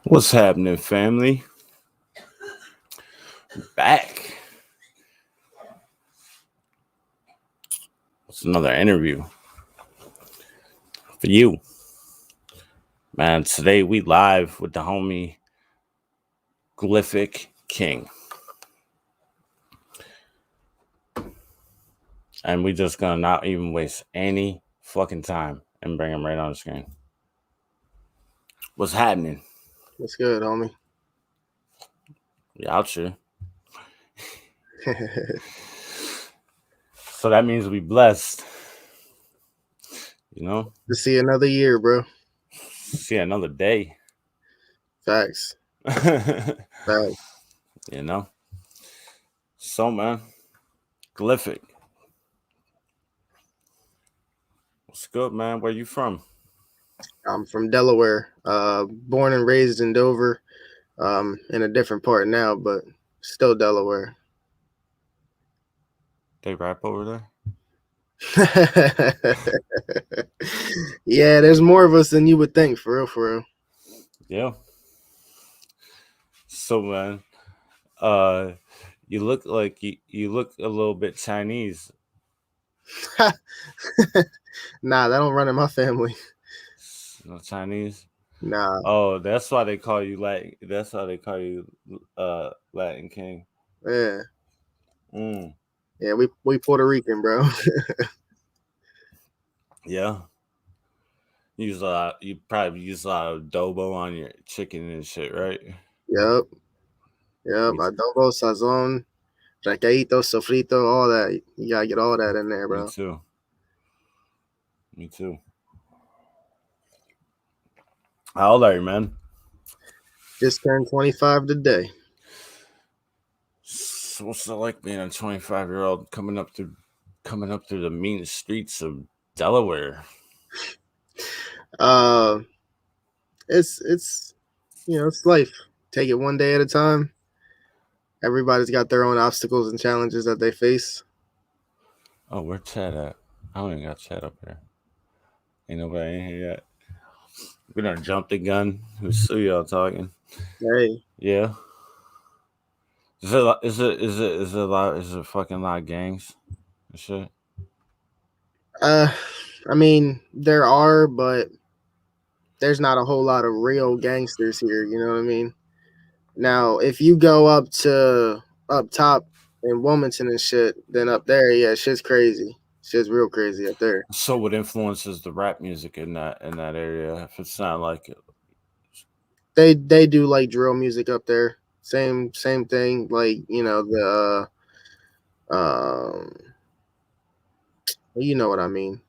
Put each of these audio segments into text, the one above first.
What's happening, family? Back. It's another interview for you. Man, today we live with the homie Glyphic King. And we just gonna not even waste any fucking time and bring him right on the screen. What's happening? What's good, homie? You out here. So that means we blessed. You know? To see another year, bro. See another day. Facts. Facts. You know? So, man, Glyphic. What's good, man? Where you from? I'm from Delaware. Born and raised in Dover. In a different part now, but still Delaware. They rap over there? Yeah, there's more of us than you would think, for real. Yeah. So, man, you look like you look a little bit Chinese. Nah, that don't run in my family. No Chinese? Nah. Oh, that's why they call you Latin. That's why they call you Latin King. Yeah. Mm. Yeah, we Puerto Rican, bro. Yeah. You probably use a lot of adobo on your chicken and shit, right? Yep. Adobo, sazon, recadito, sofrito, all that. You gotta get all that in there, bro. Me too. How old are you, man? Just turned 25 today. So what's it like being a 25-year-old coming up through the mean streets of Delaware? It's it's life. Take it one day at a time. Everybody's got their own obstacles and challenges that they face. Oh, where's Chad at? I don't even got Chad up here. Ain't nobody in here yet. We done jumped the gun. Who's y'all talking? Hey. Yeah. Is it fucking a lot of gangs and shit? I mean, there are, but there's not a whole lot of real gangsters here, you know what I mean? Now, if you go up top in Wilmington and shit, then up there, yeah, shit's crazy. Shit's real crazy up there. So what influences the rap music in that area? If it's not like it. They do like drill music up there. Same thing. Like, the you know what I mean.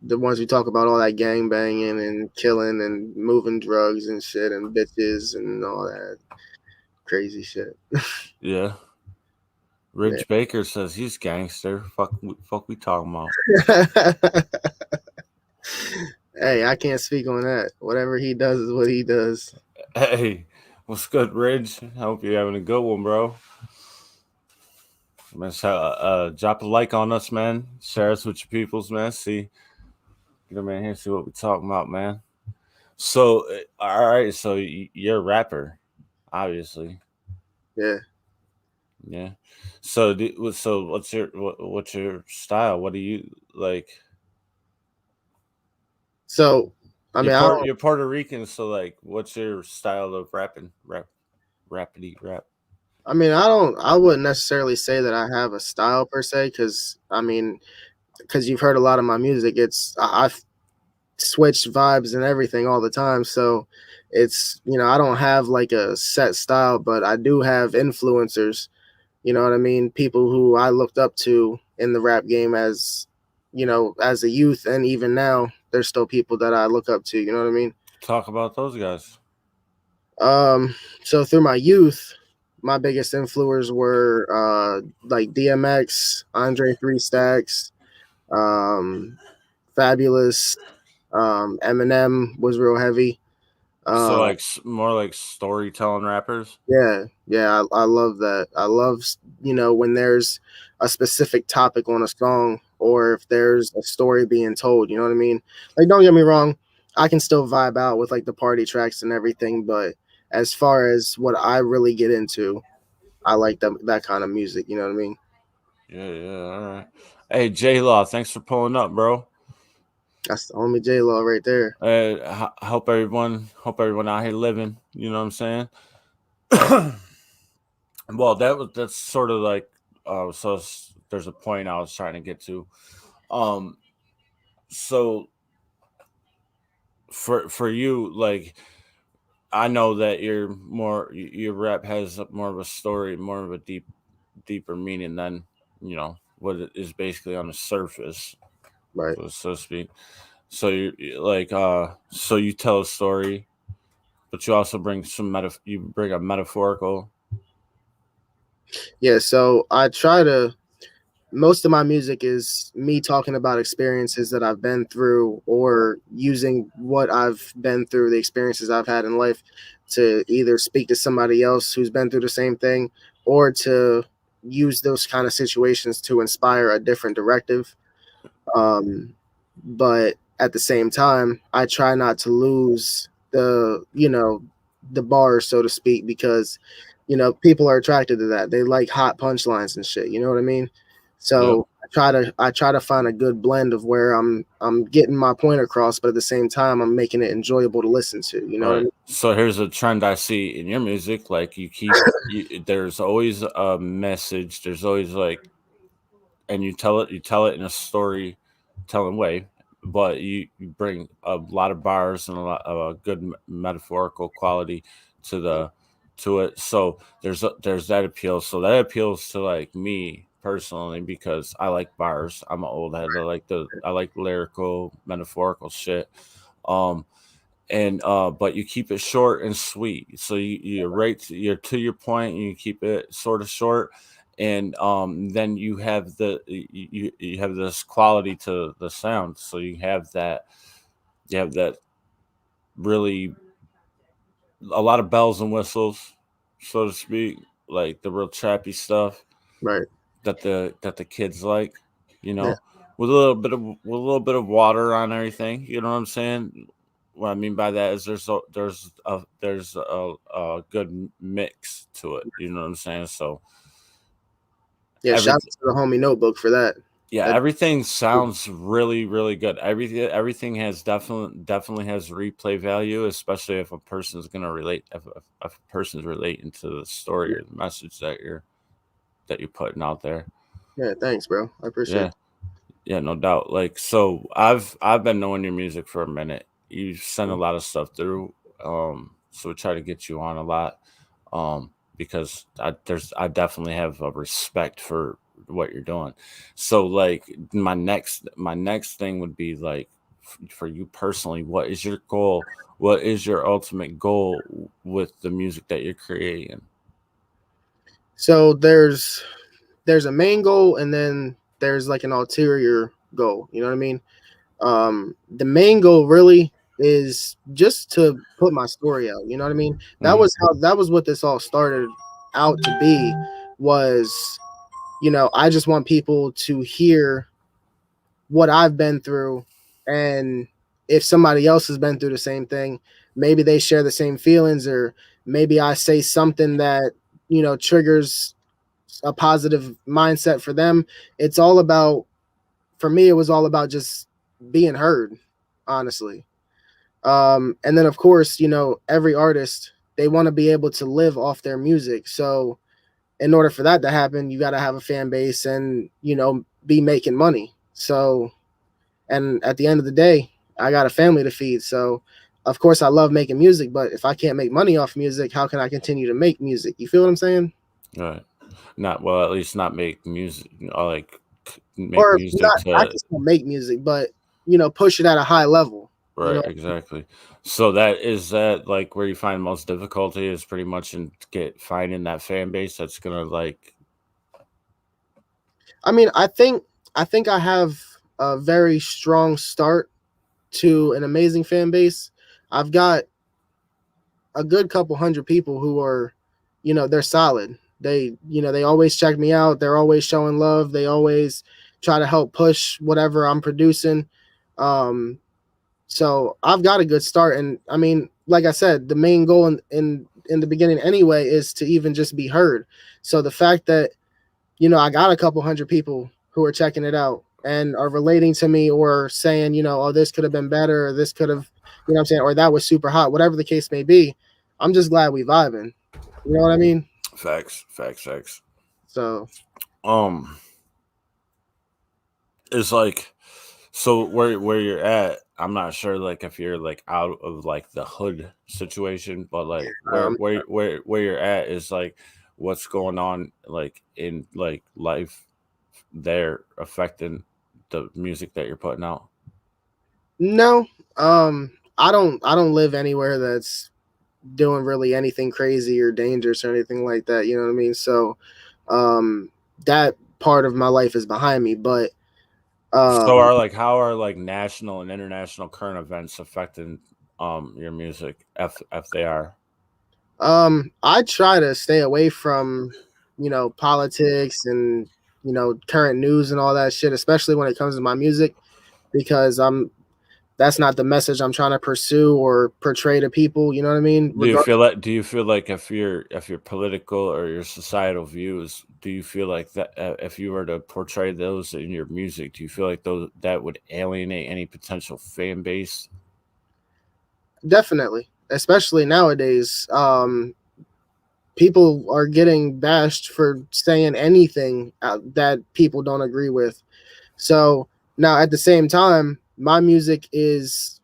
The ones who talk about all that gang banging and killing and moving drugs and shit and bitches and all that crazy shit. Yeah. Ridge Baker says he's gangster. Fuck we talking about. Hey, I can't speak on that. Whatever he does is what he does. Hey, what's good, Ridge? I hope you're having a good one, bro. Man, drop a like on us, man. Share us with your peoples, man. See, get them in here, see what we talking about, man. So, all right. So you're a rapper, obviously. Yeah. Yeah. So what's your style? What do you like? So, I mean, you're Puerto Rican, so like, what's your style of rapping? Rapidy rap. I mean, I wouldn't necessarily say that I have a style per se, because you've heard a lot of my music. I've switched vibes and everything all the time, so it's, I don't have like a set style, but I do have influencers. You know what I mean? People who I looked up to in the rap game as a youth, and even now, there's still people that I look up to. You know what I mean? Talk about those guys. So through my youth, my biggest influencers were like DMX, Andre 3 Stacks, Fabulous, Eminem was real heavy. So like more like storytelling rappers. Yeah, I love that. I love when there's a specific topic on a song, or if there's a story being told. You know what I mean? Like, don't get me wrong, I can still vibe out with like the party tracks and everything, but as far as what I really get into, I like that kind of music. You know what I mean? Yeah. All right. Hey, J Law, thanks for pulling up, bro. That's the homie J Law right there. Hope everyone out here living. You know what I'm saying? Well, that's sort of like there's a point I was trying to get to. Um, so for you, like I know that your rap has more of a story, more of a deeper meaning than what it is basically on the surface, Right. so to speak. So so you tell a story, but you also bring you bring a metaphorical. Yeah. So I try to. Most of my music is me talking about experiences that I've been through, or using what I've been through, the experiences I've had in life, to either speak to somebody else who's been through the same thing, or to use those kind of situations to inspire a different directive. Um, but at the same time, I try not to lose the bar, so to speak, because people are attracted to that. They like hot punchlines and shit. You know what I mean? Yep. So I try to find a good blend of where I'm getting my point across, but at the same time I'm making it enjoyable to listen to. You know what I Right. mean? So here's a trend I see in your music. Like there's always a message. There's always like, and you tell it in a storytelling way, but you bring a lot of bars and a lot of a good metaphorical quality to it. So there's that appeal. So that appeals to like me personally because I like bars. I'm an old head. I like lyrical metaphorical shit. Um, and but you keep it short and sweet, so you're to your point and you keep it sort of short, and then you have this quality to the sound, so you have that really a lot of bells and whistles, so to speak, like the real trappy stuff Right. that the kids like, you Yeah. know, with a little bit of water on everything. You know what I'm saying? What I mean by that is there's a good mix to it. You know what I'm saying? So Yeah. every Shout out to the homie Notebook for that. yeah, That everything sounds really good. Everything has definitely has replay value, especially if a person's gonna relate if a person's relating to the story or the message that you're putting out there. Yeah. Thanks, bro. I appreciate Yeah. it. Yeah, no doubt. Like so I've been knowing your music for a minute. You send a lot of stuff through. So we try to get you on a lot. Because I definitely have a respect for what you're doing. So like my next thing would be like for you personally, what is your goal? What is your ultimate goal with the music that you're creating? So there's a main goal, and then there's like an ulterior goal. You know what I mean? The main goal really is just to put my story out. You know what I mean? Hmm. That was what this all started out to be. Was I just want people to hear what I've been through, and if somebody else has been through the same thing, maybe they share the same feelings, or maybe I say something that triggers a positive mindset for them. It's all about, for me, it was all about just being heard, honestly. And then of course, every artist, they want to be able to live off their music. So in order for that to happen, you got to have a fan base and be making money. So, and at the end of the day, I got a family to feed. So of course I love making music, but if I can't make money off music, how can I continue to make music? You feel what I'm saying? Right. Not well, at least not make music. Like make Or music not, I to just won't make music, but push it at a high level. You right, know, exactly. So that like where you find most difficulty is pretty much in finding that fan base that's gonna like. I mean, I think I have a very strong start to an amazing fan base. I've got a good couple hundred people who are, they're solid. They always check me out. They're always showing love. They always try to help push whatever I'm producing. Um, so I've got a good start. And I mean, like I said, the main goal in in the beginning anyway is to even just be heard. So the fact that, you know, I got a couple hundred people who are checking it out and are relating to me or saying, you know, oh, this could have been better, or this could have, you know what I'm saying, or that was super hot, whatever the case may be. I'm just glad we vibing. You know what I mean? Facts. So Um, it's like, so where you're at, I'm not sure like if you're like out of like the hood situation, but like um, where you're at is like what's going on like in like life there affecting the music that you're putting out. no, I don't live anywhere that's doing really anything crazy or dangerous or anything like that. You know what I mean? So that part of my life is behind me, but So um are like how are like national and international current events affecting your music if they are? I try to stay away from, you know, politics and, you know, current news and all that shit, especially when it comes to my music, because that's not the message I'm trying to pursue or portray to people. You know what I mean? Do you feel like if your political or your societal views, do you feel like that if you were to portray those in your music, do you feel like those that would alienate any potential fan base? Definitely, especially nowadays. People are getting bashed for saying anything that people don't agree with. So now at the same time, my music is,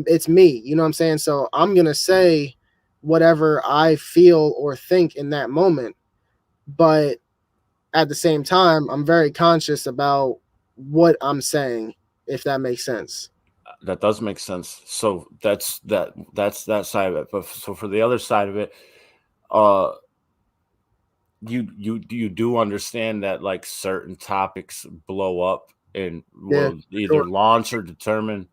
it's me, you know what I'm saying? So I'm going to say whatever I feel or think in that moment. But at the same time, I'm very conscious about what I'm saying, if that makes sense. That does make sense. So that's that side of it. But so for the other side of it, uh you do understand that like certain topics blow up and Yeah, will for either sure. launch or determine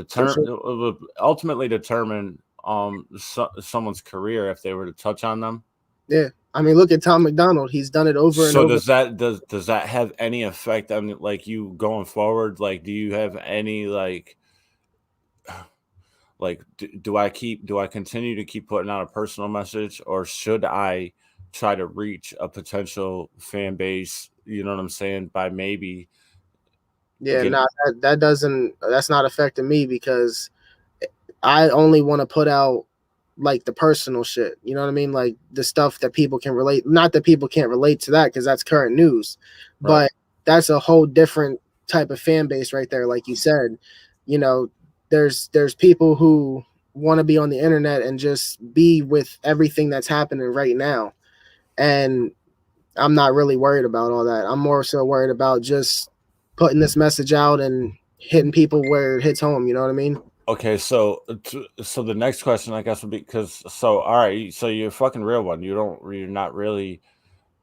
For sure. ultimately determine someone's career if they were to touch on them. Yeah. I mean, look at Tom McDonald. He's done it over and So over. does that have any effect on like you going forward? Like, do you have any like do I continue to keep putting out a personal message, or should I try to reach a potential fan base, you know what I'm saying, by maybe Yeah, get nah, that doesn't, that's not affecting me because I only want to put out like the personal shit. You know what I mean? Like the stuff that people can relate. Not that people can't relate to that because that's current news, right. but that's a whole different type of fan base right there. Like you said, you know, there's people who want to be on the internet and just be with everything that's happening right now, and I'm not really worried about all that. I'm more so worried about just putting this message out and hitting people where it hits home. You know what I mean? Okay, so so the next question I guess would be, because so all right, so you're a fucking real one. You're not really,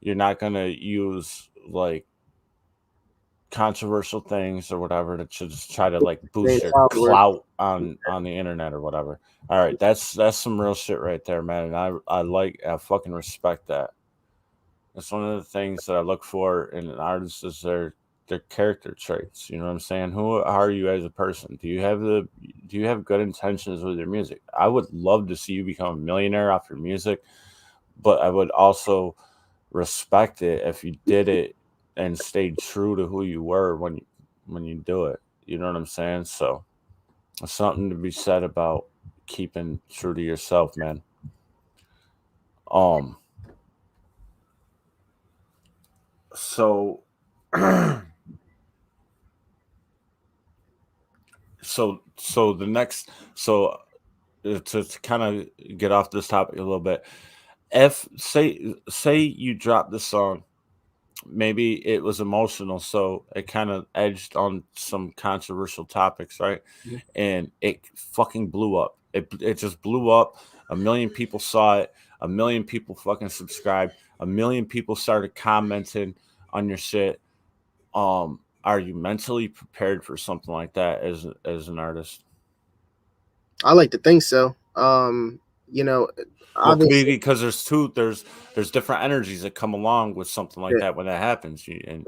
you're not gonna use like controversial things or whatever to just try to like boost your clout on the internet or whatever. All right, that's some real shit right there, man. And I fucking respect that. It's one of the things that I look for in an artist is their character traits. You know what I'm saying? Who are you as a person? Do you have good intentions with your music? I would love to see you become a millionaire off your music, but I would also respect it if you did it and stayed true to who you were when you do it. You know what I'm saying? So there's something to be said about keeping true to yourself, man. Um so so the next so to kind of get off this topic a little bit, if say you drop the song, maybe it was emotional, so it kind of edged on some controversial topics, right? And it fucking blew up. It just blew up. A million people saw it. A million people fucking subscribed. A million people started commenting on your shit. Are you mentally prepared for something like that as an artist? I like to think so. You know, Well, obviously because there's different energies that come along with something like yeah, that when that happens. And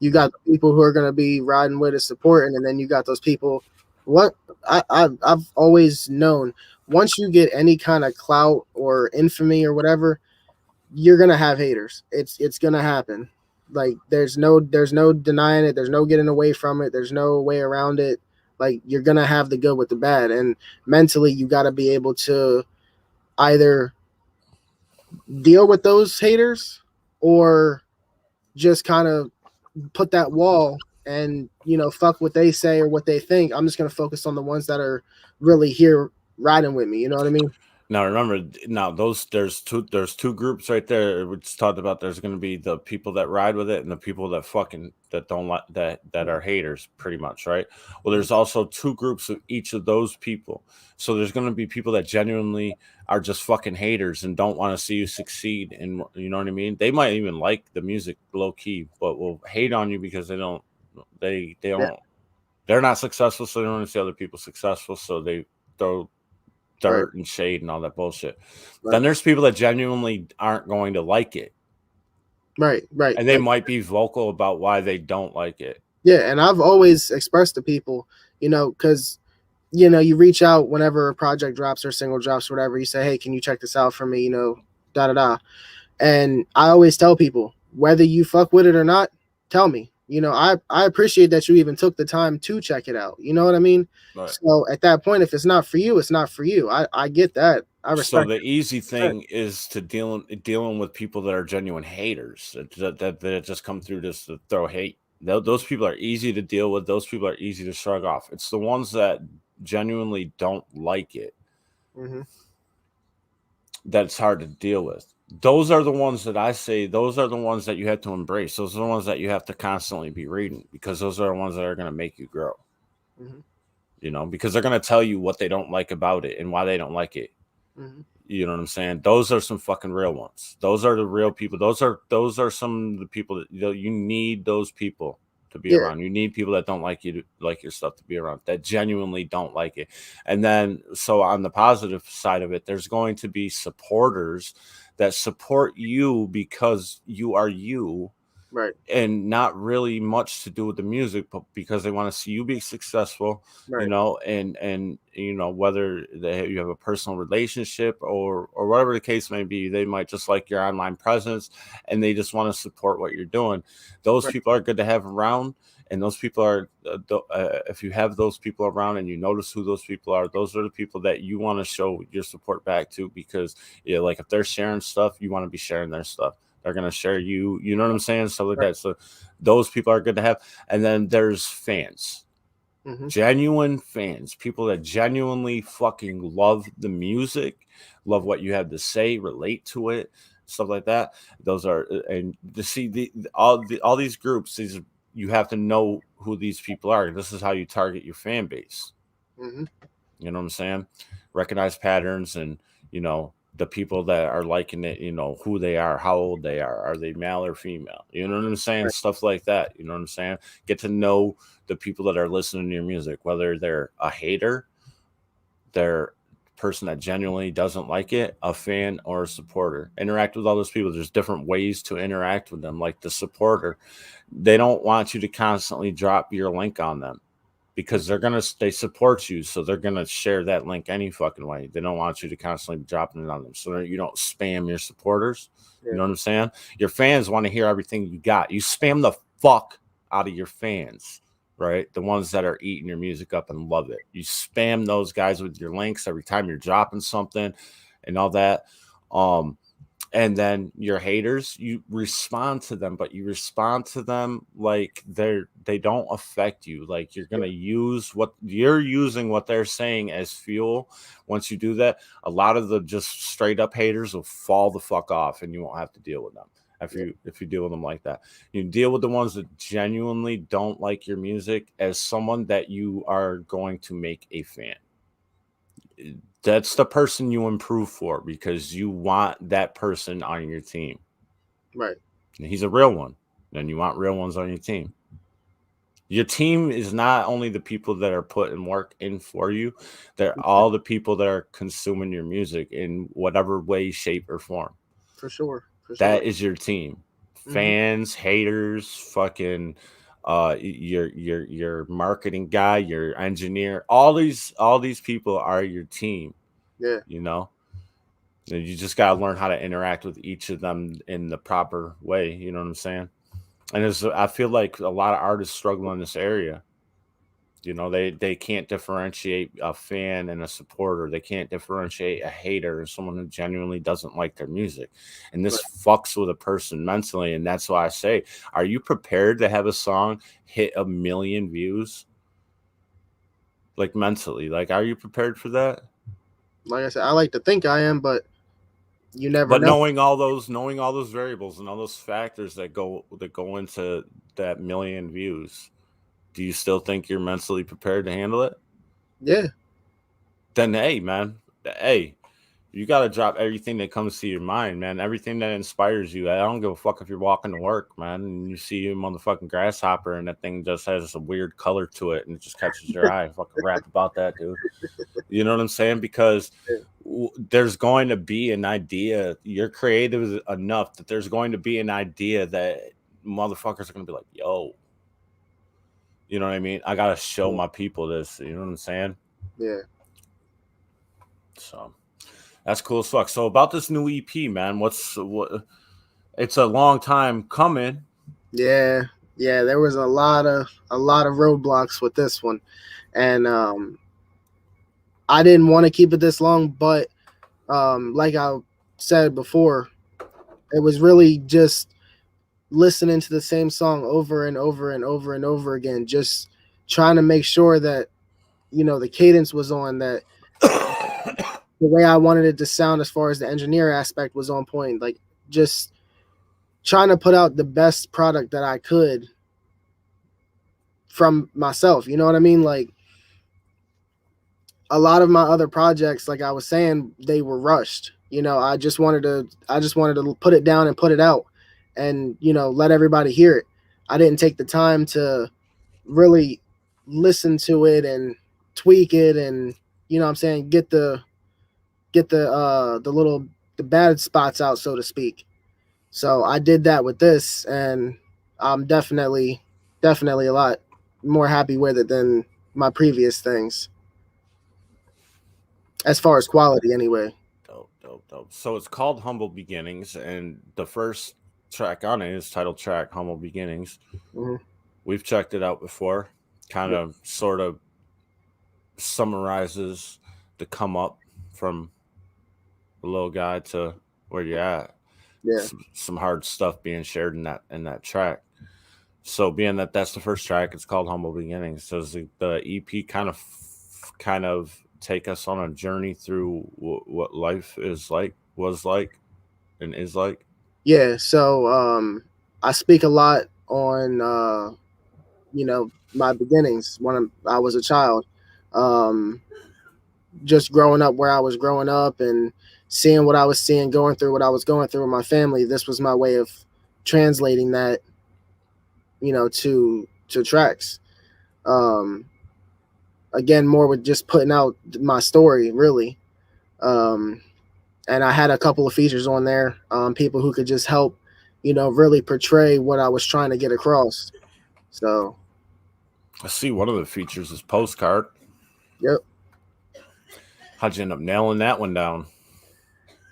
you got the people who are going to be riding with it, supporting, and then you got those people. What I've always known once you get any kind of clout or infamy or whatever, you're gonna have haters. It's gonna happen. Like there's no denying it. There's no getting away from it. There's no way around it. Like you're gonna have the good with the bad, and mentally you got to be able to either deal with those haters or just kind of put that wall and fuck what they say or what they think. I'm just gonna focus on the ones that are really here riding with me. You know what I mean? Now remember, now those there's two groups right there. We just talked about. There's going to be the people that ride with it and the people that fucking that don't like that are haters, pretty much, right? Well, there's also two groups of each of those people. So there's going to be people that genuinely are just fucking haters and don't want to see you succeed. And you know what I mean? They might even like the music low key, but will hate on you because they Yeah. don't they're not successful, so they don't want to see other people successful. So they throw Right. dirt and shade and all that bullshit. Right. Then there's people that genuinely aren't going to like it. Right. And they might be vocal about why they don't like it. Yeah, and I've always expressed to people, because you reach out whenever a project drops or single drops, or whatever. You say, "Hey, can you check this out for me?" Da da da. And I always tell people, whether you fuck with it or not, tell me. I appreciate that you even took the time to check it out. You know what I mean? Right. So at that point, if it's not for you, it's not for you. I get that. I respect. So the easy thing is to dealing with people that are genuine haters that just come through just to throw hate. Those people are easy to deal with. Those people are easy to shrug off. It's the ones that genuinely don't like it Mm-hmm. that's hard to deal with. Those are the ones that I say, those are the ones that you have to embrace. Those are the ones that you have to constantly be reading, because those are the ones that are going to make you grow. Mm-hmm. Because they're going to tell you what they don't like about it and why they don't like it. Mm-hmm. You know what I'm saying? Those are some fucking real ones. Those are the real people. Those are some of the people that you need those people to be around. You need people that don't like you to like your stuff to be around, that genuinely don't like it. And then so on the positive side of it, there's going to be supporters that support you because you are you. Right. And not really much to do with the music, but because they want to see you be successful, Right. and whether you have a personal relationship or whatever the case may be, they might just like your online presence and they just want to support what you're doing. Those Right. people are good to have around, and those people are if you have those people around and you notice who those people are, those are the people that you want to show your support back to, because like if they're sharing stuff, you want to be sharing their stuff. They're going to share you, you know what I'm saying? Stuff like that. So those people are good to have. And then there's fans, genuine fans, people that genuinely fucking love the music, love what you have to say, relate to it, stuff like that. Those are, and to see all these groups, you have to know who these people are. This is how you target your fan base. Mm-hmm. You know what I'm saying? Recognize patterns, and the people that are liking it, who they are, how old they are they male or female, you know what I'm saying? Right. Stuff like that, you know what I'm saying? Get to know the people that are listening to your music, whether they're a hater, they're a person that genuinely doesn't like it, a fan, or a supporter. Interact with all those people. There's different ways to interact with them. Like the supporter, they don't want you to constantly drop your link on them, because they support you, so they're gonna share that link any fucking way. They don't want you to constantly be dropping it on them, so you don't spam your supporters. Yeah. You know what I'm saying? Your fans want to hear everything you got. You spam the fuck out of your fans, right? The ones that are eating your music up and love it. You spam those guys with your links every time you're dropping something and all that. And then your haters, you respond to them, but you respond to them like they don't affect you. Like you're gonna use what you're using, what they're saying as fuel. Once you do that, a lot of the just straight up haters will fall the fuck off, and you won't have to deal with them if you deal with them like that. You deal with the ones that genuinely don't like your music as someone that you are going to make a fan. That's the person you improve for, because you want that person on your team. Right. And he's a real one. Then you want real ones on your team. Your team is not only the people that are putting work in for you, they're all the people that are consuming your music in whatever way, shape, or form. For sure. That is your team. Fans, haters, fucking your marketing guy, your engineer, all these people are your team. Yeah. You know, and you just got to learn how to interact with each of them in the proper way. You know what I'm saying? And I feel like a lot of artists struggle in this area. You know, they can't differentiate a fan and a supporter. They can't differentiate a hater and someone who genuinely doesn't like their music. And this fucks with a person mentally. And that's why I say, are you prepared to have a song hit 1 million views? Like mentally, like, are you prepared for that? Like I said, I like to think I am, but you never But know. knowing all those variables and all those factors that go into that million views, do you still think you're mentally prepared to handle it? Yeah. Then hey, man, hey, you got to drop everything that comes to your mind, man. Everything that inspires you. I don't give a fuck if you're walking to work, man, and you see a motherfucking grasshopper and that thing just has a weird color to it and it just catches your eye. Fucking rap about that, dude. You know what I'm saying? Because there's going to be an idea. You're creative enough that there's going to be an idea that motherfuckers are going to be like, yo, you know what I mean? I got to show my people this. You know what I'm saying? Yeah. So that's cool as fuck. So about this new EP, man, what? It's a long time coming. Yeah. Yeah. There was a lot of roadblocks with this one, and I didn't want to keep it this long, but like I said before, it was really just listening to the same song over and over and over and over again, just trying to make sure that the cadence was on, that the way I wanted it to sound as far as the engineer aspect was on point, like just trying to put out the best product that I could from myself. You know what I mean? Like a lot of my other projects, like I was saying, they were rushed. I just wanted to put it down and put it out and, let everybody hear it. I didn't take the time to really listen to it and tweak it and, what I'm saying, get the the bad spots out, so to speak. So I did that with this, and I'm definitely a lot more happy with it than my previous things, as far as quality anyway. Dope. So it's called Humble Beginnings, and the first track on it is title track Humble Beginnings. Mm-hmm. We've checked it out before. Kind of, sort of summarizes the come up from a little guy to where you're at. Yeah. Some hard stuff being shared in that track. So being that that's the first track, it's called Humble Beginnings. Does the EP kind of take us on a journey through what life was like, and is like? Yeah. So I speak a lot on my beginnings when I was a child. Um, just growing up where I was growing up and seeing what I was seeing, going through what I was going through with my family. This was my way of translating that, to tracks. Um, Again, more with just putting out my story, really. Um, and I had a couple of features on there, people who could just help, really portray what I was trying to get across. So, I see one of the features is Postcard. yep. How'd you end up nailing that one down?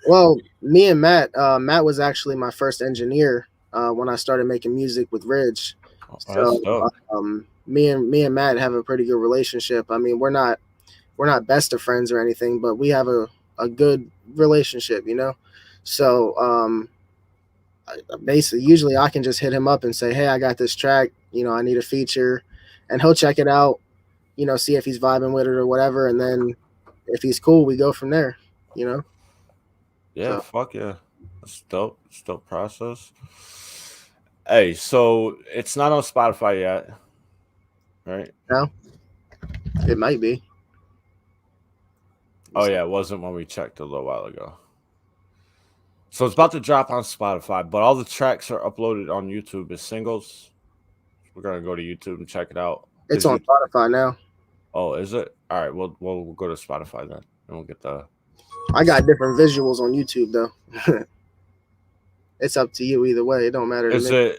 Well, me and Matt was actually my first engineer when I started making music with Ridge. Oh, that's So, dope. me and Matt have a pretty good relationship. I mean, we're not best of friends or anything, but we have a good relationship, So, basically, usually I can just hit him up and say, "Hey, I got this track. I need a feature," and he'll check it out. See if he's vibing with it or whatever, and then if he's cool, we go from there. Yeah, So fuck yeah. That's dope. It's dope process. Hey, so it's not on Spotify yet, right? now it might be. Oh yeah, it wasn't when we checked a little while ago. So it's about to drop on Spotify, but all the tracks are uploaded on YouTube as singles. We're gonna go to YouTube and check it out. It's on Spotify now. Oh, is it? All right, we'll go to Spotify then, and we'll get the. I got different visuals on YouTube though. It's up to you either way. It don't matter to me.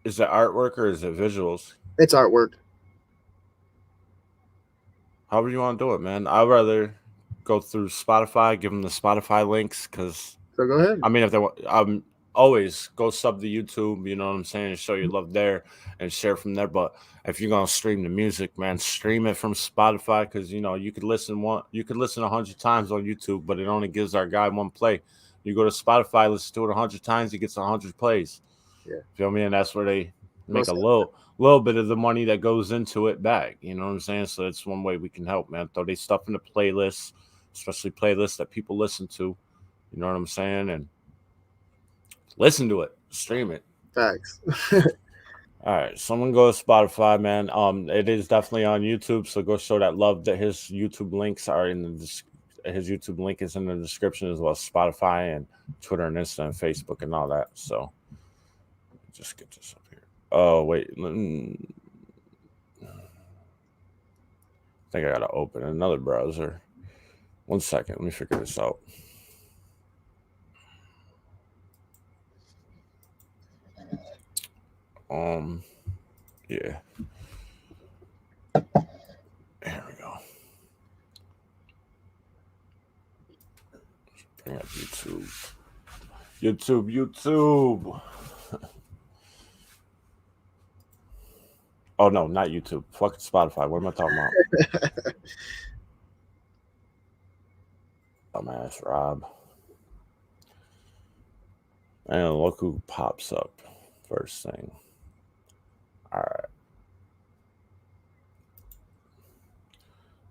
Is it artwork or is it visuals? It's artwork. However you want to do it, man. I'd rather go through Spotify, give them the Spotify links, because So go ahead. I mean, if they want, always go sub to YouTube. You know what I'm saying? And show your love there and share from there. But if you're gonna stream the music, man, stream it from Spotify, because you know you could listen 100 times on YouTube, but it only gives our guy one play. You go to Spotify, listen to it 100 times, he gets 100 plays. Yeah. Feel me? And that's where they make a little bit of the money that goes into it back. You know what I'm saying? So it's one way we can help, man. Throw they stuff in the playlists, especially playlists that people listen to. You know what I'm saying? And listen to it, stream it. Facts. All right, someone go to Spotify, man. It is definitely on YouTube, so go show that love. That his YouTube links are in his YouTube link is in the description, as well as Spotify and Twitter and Insta and Facebook and all that. So just get this up here. Oh wait, I think I gotta open another browser. 1 second, let me figure this out. Yeah. There we go. Bring up YouTube. YouTube. Oh no, not YouTube. Fucking Spotify. What am I talking about? Dumbass Rob. And look who pops up first thing. All right.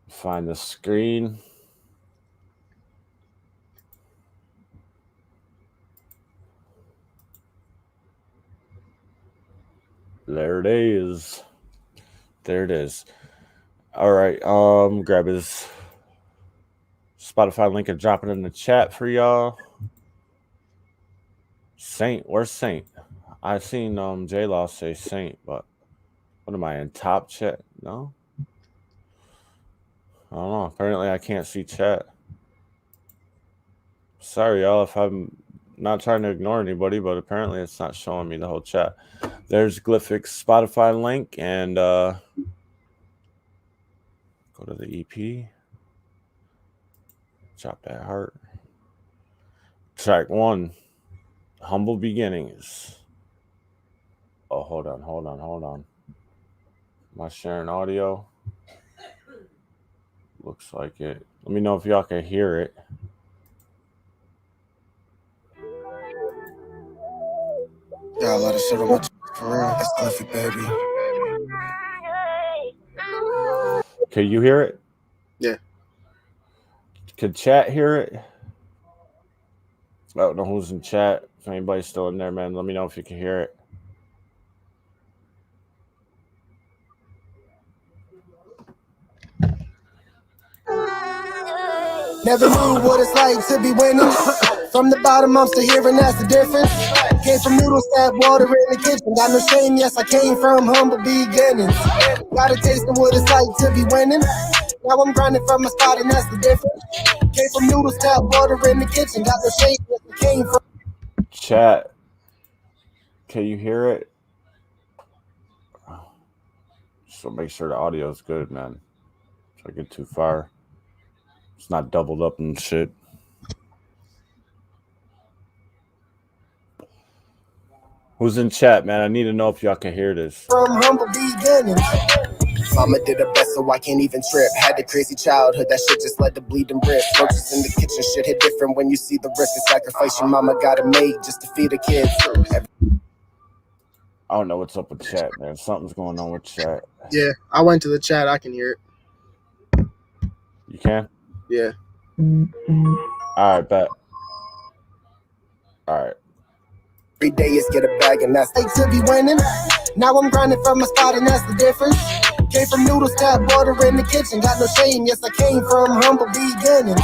Find the screen. There it is. There it is. All right. Grab his Spotify link and drop it in the chat for y'all. Saint, where's Saint? I seen J Law say Saint, but what am I in top chat? No, I don't know. Apparently, I can't see chat. Sorry, y'all, if I'm not trying to ignore anybody, but apparently it's not showing me the whole chat. There's Glyphic's Spotify link, and go to the EP. Drop that heart. Track 1, Humble Beginnings. Oh, hold on. Am I sharing audio? Looks like it. Let me know if y'all can hear it. Got a lot of shit on my for real. That's Glyphic, baby. Can you hear it? Yeah. Can chat hear it? I don't know who's in chat. If anybody's still in there, man, let me know if you can hear it. Never knew what it's like to be winning. From the bottom, I'm still here, and that's the difference. Came from noodles, tap water in the kitchen. Got no shame, yes, I came from humble beginnings. Got a taste of what it's like to be winning. Now I'm grinding from a spot, and that's the difference. Came from noodles, tap water in the kitchen. Got no shame, yes, I came from. Chat. Can you hear it? So make sure the audio is good, man. If I get too far, it's not doubled up and shit. Who's in chat, man? I need to know if y'all can hear this. From humble beginnings. Mama did her best, so I can't even trip. Had a crazy childhood, that shit just led to bleeding ribs. Roaches in the kitchen, shit hit different when you see the risk of sacrifice your mama gotta make just to feed the kids. I don't know what's up with chat, man. Something's going on with chat. Yeah, I went to the chat. I can hear it. You can? Yeah. All right, bet. All right. Every day is get a bag, and that's like to be winning. Now I'm grinding from a spot, and that's the difference. Came from noodles, tap water in the kitchen. Got no shame, yes, I came from humble beginnings.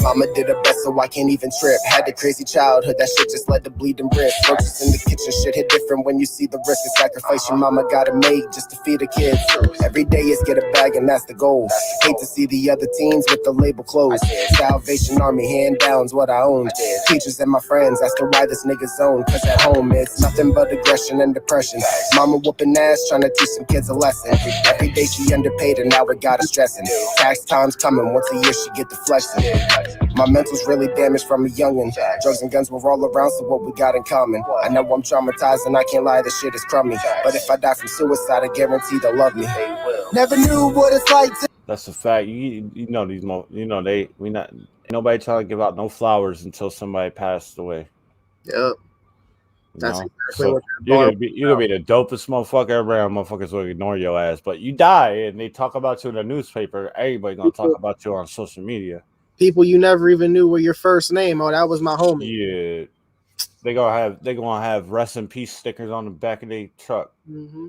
Mama did her best, so I can't even trip. Had a crazy childhood, that shit just led to bleeding wrist. Roaches in the kitchen, shit hit different when you see the risk of sacrifice your mama gotta make just to feed her kids. Every day is get a bag and that's the goal. Hate to see the other teens with the label closed. Salvation Army hand down's what I own. Teachers and my friends asking why this nigga's own. Cause at home it's nothing but aggression and depression. Mama whooping ass trying to teach some kids a lesson. Every day she underpaid and now it got her stressing. Tax time's coming, once a year she get the flexing. My mental's really damaged from a youngin'. Drugs and guns were all around, so what we got in common? I know I'm traumatized and I can't lie, this shit is crummy. But if I die from suicide, I guarantee they'll love me. Never knew what it's like to... That's a fact. You know these we not ain't nobody trying to give out no flowers until somebody passed away. Yep. That's exactly so what you're gonna be the dopest motherfucker around. Motherfuckers will ignore your ass, but you die and they talk about you in the newspaper. Everybody gonna talk about you on social media. People you never even knew were your first name. Oh, that was my homie. Yeah, they gonna have rest in peace stickers on the back of their truck. Mm-hmm.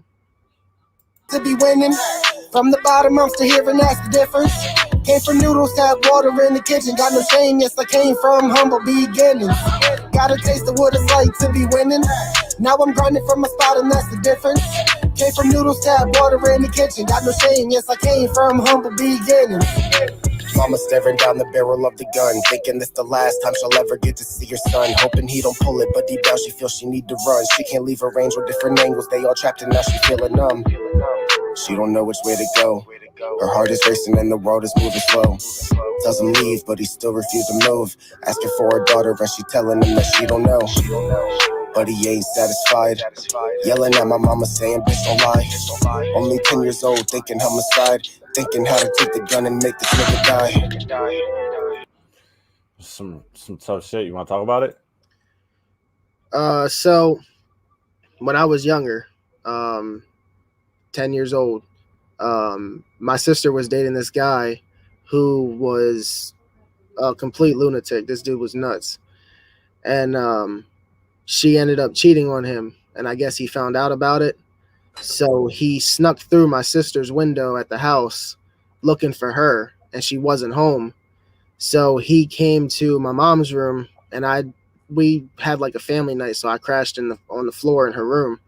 To be winning from the bottom, I'm still here, and that's the difference. Came from noodles, tap water in the kitchen. Got no shame, yes, I came from humble beginnings. Got a taste of what it's like to be winning. Now I'm grinding from my spot, and that's the difference. Came from noodles, tap water in the kitchen. Got no shame, yes, I came from humble beginnings. Mama staring down the barrel of the gun, thinking this the last time she'll ever get to see her son. Hoping he don't pull it, but deep down she feels she need to run. She can't leave her range with different angles, they all trapped and now she feeling numb. She don't know which way to go. Her heart is racing and the world is moving slow. Tells him leave, but he still refuses to move. Asking for her daughter and she telling him that she don't know. But he ain't satisfied. Yelling at my mama saying, bitch don't lie. Only 10 years old, thinking homicide. Thinking how to take the gun and make this nigga die. Some tough shit. You want to talk about it? So when I was younger, 10 years old, my sister was dating this guy who was a complete lunatic. This dude was nuts. And she ended up cheating on him. And I guess he found out about it. So he snuck through my sister's window at the house looking for her, and she wasn't home. So he came to my mom's room, and we had like a family night, so I crashed on the floor in her room.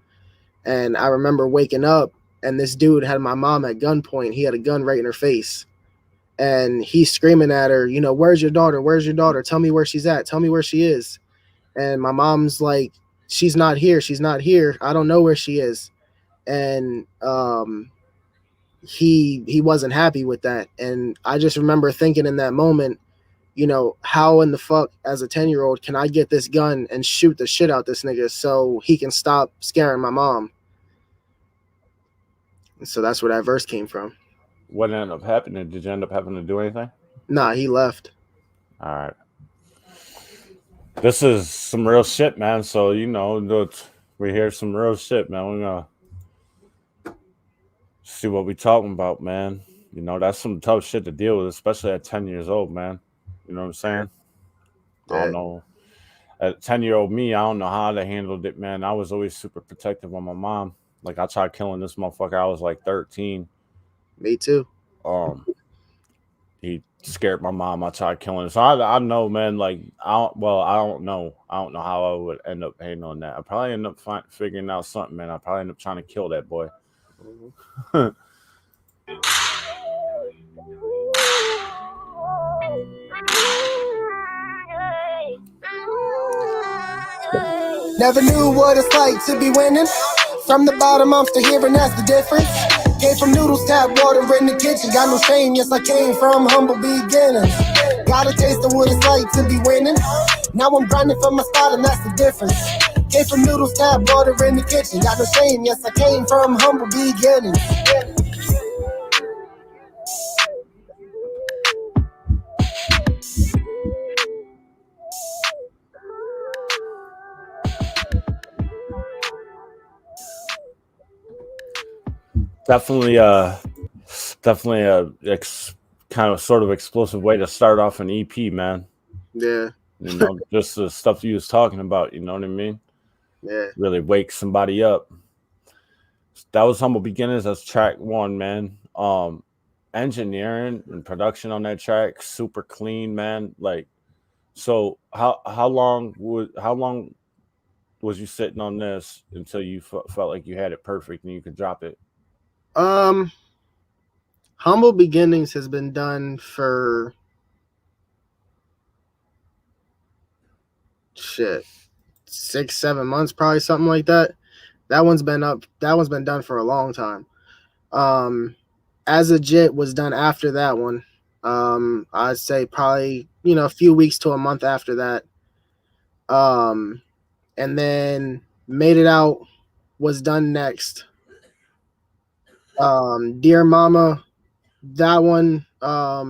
And I remember waking up, and this dude had my mom at gunpoint. He had a gun right in her face, and he's screaming at her, you know, where's your daughter? Where's your daughter? Tell me where she's at. Tell me where she is. And my mom's like, she's not here. She's not here. I don't know where she is. And he wasn't happy with that. And I just remember thinking in that moment, you know, how in the fuck as a 10-year-old can I get this gun and shoot the shit out this nigga so he can stop scaring my mom? And so that's where that verse came from. What ended up happening? Did you end up having to do anything? Nah, he left. All right. This is some real shit, man. So, you know, we hear some real shit, man. We're going to see what we talking about, man. You know, that's some tough shit to deal with, especially at 10 years old, man. You know what I'm saying? Yeah. I don't know. At 10-year-old me, I don't know how they handled it, man. I was always super protective of my mom. Like, I tried killing this motherfucker. I was like 13. Me too. He scared my mom. I tried killing him. So I know, man, like, I don't know. I don't know how I would end up handling that. I probably end up figuring out something, man. I probably end up trying to kill that boy. Never knew what it's like to be winning. From the bottom, I'm still here, and that's the difference. Came from noodles, tap water in the kitchen. Got no shame, yes, I came from humble beginnings. Got a taste of what it's like to be winning. Now I'm grinding for my spot, and that's the difference. Came from noodles, tap water in the kitchen. Got no shame, yes, I came from humble beginnings. Definitely a kind of sort of explosive way to start off an EP, man. Yeah. You know, just the stuff you was talking about, you know what I mean? Yeah. Really wake somebody up. That was Humble Beginnings. That's track 1, man. engineering and production on that track, super clean, man. Like, so how long was you sitting on this until you felt like you had it perfect and you could drop it? Humble Beginnings has been done for 6-7 months, probably something like that. That one's been done for a long time. As a Jit was done after that one. I'd say probably, a few weeks to a month after that. And then Made It Out was done next. Dear Mama, that one, I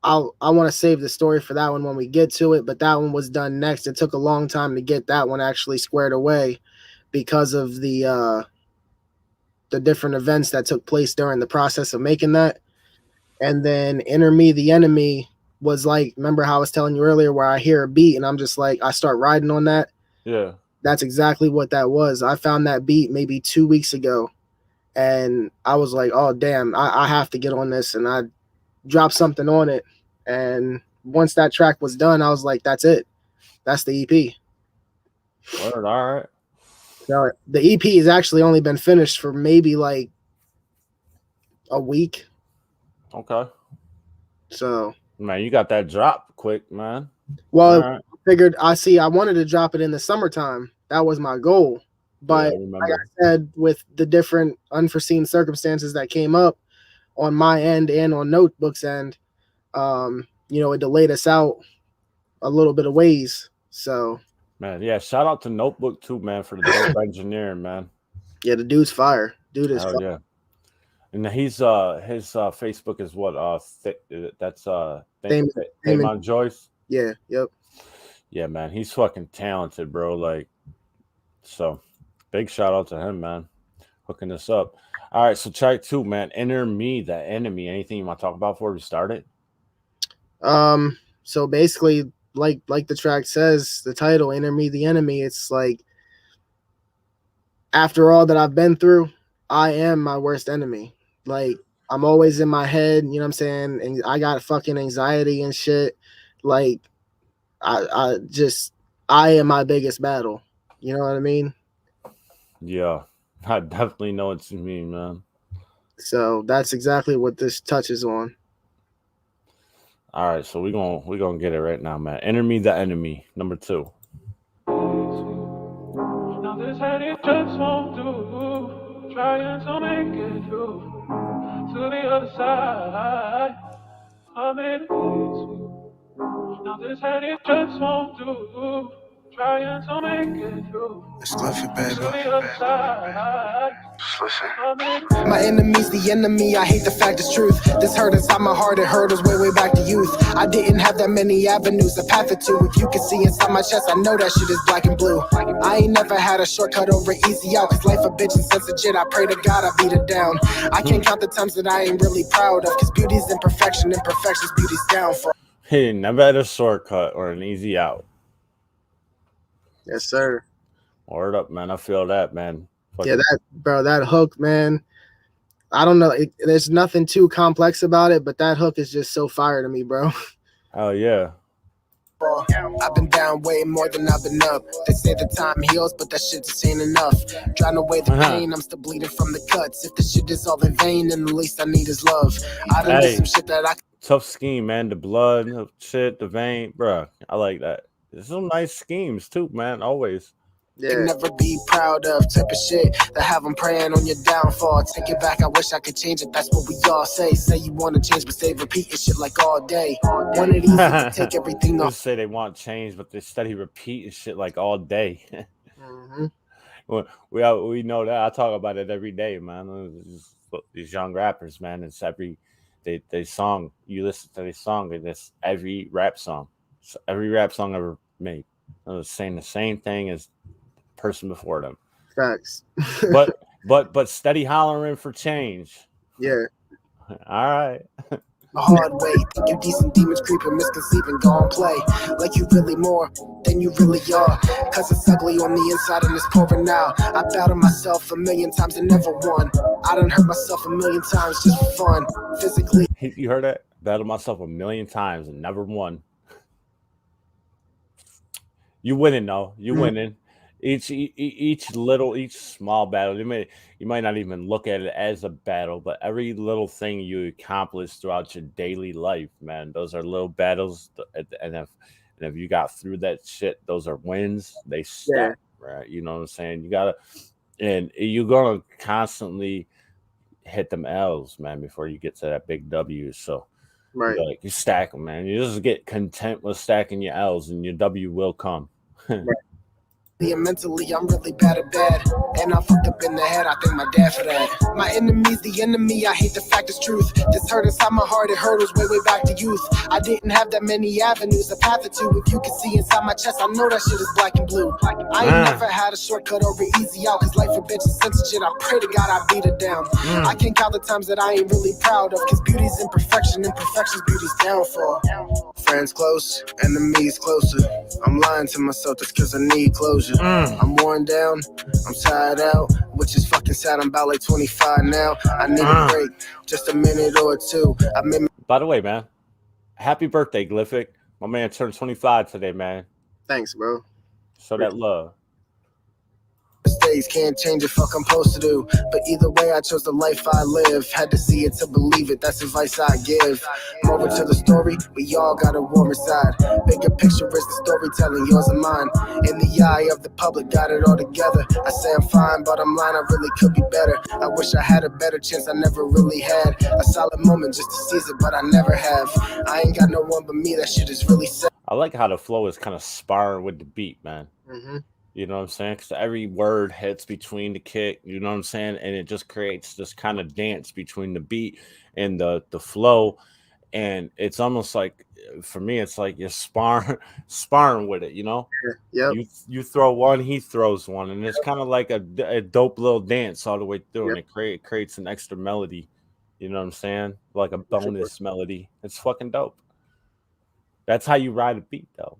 want to save the story for that one when we get to it, but that one was done next. It took a long time to get that one actually squared away because of the different events that took place during the process of making that. And then Enter Me the Enemy was like, remember how I was telling you earlier where I hear a beat and I'm just like, I start riding on that. Yeah. That's exactly what that was. I found that beat maybe 2 weeks ago and I was like, oh damn, I have to get on this. And I dropped something on it. And once that track was done, I was like, that's it. That's the EP. Word, all right. So the EP has actually only been finished for maybe like a week. Okay. So, man, you got that drop quick, man. Well, right. I wanted to drop it in the summertime. That was my goal. But like I said, with the different unforeseen circumstances that came up on my end and on Notebook's end, it delayed us out a little bit of ways. So, man, yeah, shout out to Notebook too, man, for the dope engineering, man. Yeah, the dude's fire. Dude is fire. Yeah. And his Facebook is what that's Damon Joyce. Yeah, yep. Yeah, man, he's fucking talented, bro. Like, so big shout out to him, man, hooking us up. All right, so track 2, man. Enter Me the Enemy. Anything you want to talk about before we start it? So basically, like the track says, the title, Enter Me the Enemy, it's like, after all that I've been through, I am my worst enemy. Like, I'm always in my head, you know what I'm saying? And I got fucking anxiety and shit. Like, I am my biggest battle. You know what I mean? Yeah, I definitely know what you mean, man. So that's exactly what this touches on. All right, so we're gonna get it right now, man. Enter Me the Enemy, number 2. Now this head it just won't do. Trying to make it through to the other side. I made it easy. Now this head it just won't do. Trying to make it through. It's Glyphic, baby. To the other side. My enemy's the enemy, I hate the fact it's truth. This hurt inside my heart, it hurt us way back to youth. I didn't have that many avenues, a path or two. If you can see inside my chest, I know that shit is black and blue. I ain't never had a shortcut over easy out, cause life a bitch and sense legit, I pray to God I beat it down. I can't count the times that I ain't really proud of, cause beauty's imperfection, imperfection's beauty's downfall. Hey, never had a shortcut or an easy out. Yes, sir. Word up, man. I feel that, man. Yeah, that hook, man. I don't know. There's nothing too complex about it, but that hook is just so fire to me, bro. Oh, yeah. I've been down way more than I've been up. They say the time heals, but that shit just ain't enough. Drowning away the pain, I'm still bleeding from the cuts. If the shit is all in vain, then the least I need is love. I done did some shit that I... Tough scheme, man. The blood, the shit, the vein. Bruh, I like that. There's some nice schemes, too, man. Always. Yeah. Can never be proud of type of shit that have them praying on your downfall. Take it back, I wish I could change it. That's what we all say. Say you want to change, but stay repeating shit like all day. Want it easy to take everything off. Say they want change, but they steady repeating shit like all day. Mm-hmm. We know that. I talk about it every day, man. These young rappers, man. It's they song. You listen to their song, and it's every rap song. So every rap song ever made. I was saying the same thing as person before them. Facts. but steady hollering for change. Yeah. All right. a hard way. Think you decent demons creeping, misconceiving, go and play like you really more than you really are. Cause it's ugly on the inside and it's pouring out. I battled myself a million times and never won. I done hurt myself a million times just for fun. Physically. You heard that? Battled myself a million times and never won. You winning though. You winning. Each small battle, you might not even look at it as a battle, but every little thing you accomplish throughout your daily life, man, those are little battles. And if you got through that shit, those are wins. They stack, right? You know what I'm saying? And you're gonna constantly hit them L's, man, before you get to that big W. So Right. you stack them, man. You just get content with stacking your L's, and your W will come. Right. And mentally, I'm really bad at bad. And I'm fucked up in the head, I thank my dad for that. My enemy's the enemy, I hate the fact it's truth. This hurt inside my heart, it hurdles way back to youth. I didn't have that many avenues, a path or two. If you can see inside my chest, I know that shit is black and blue. I ain't never had a shortcut or an easy out, cause life a bitch is sensitive. I pray to God I beat it down. I can't count the times that I ain't really proud of, cause beauty's imperfection, imperfection's beauty's downfall. Friends close, enemies closer. I'm lying to myself, that's cause I need closure. I'm worn down, I'm tired out, which is fucking sad. I'm about like 25 now. I need a break, just a minute or two. By the way, man, happy birthday, Glyphic. My man turned 25 today, man. Thanks, bro. Show that love. Mistakes can't change it, fuck I'm supposed to do. But either way, I chose the life I live. Had to see it to believe it, that's advice I give. Moral to the story, we all got a war inside. Bigger picture is the storytelling, yours and mine. In the eye of the public, got it all together. I say I'm fine, but I'm lying, I really could be better. I wish I had a better chance, I never really had. A solid moment just to seize it, but I never have. I ain't got no one but me, that shit is really sad. I like how the flow is kind of sparring with the beat, man. Mm-hmm. You know what I'm saying? Because every word hits between the kick, you know what I'm saying? And it just creates this kind of dance between the beat and the flow. And it's almost like, for me, it's like you're sparring with it, you know? Yep. You throw one, he throws one. And it's kind of like a dope little dance all the way through. And it creates an extra melody, you know what I'm saying? Like a bonus melody. It's fucking dope. That's how you ride a beat, though.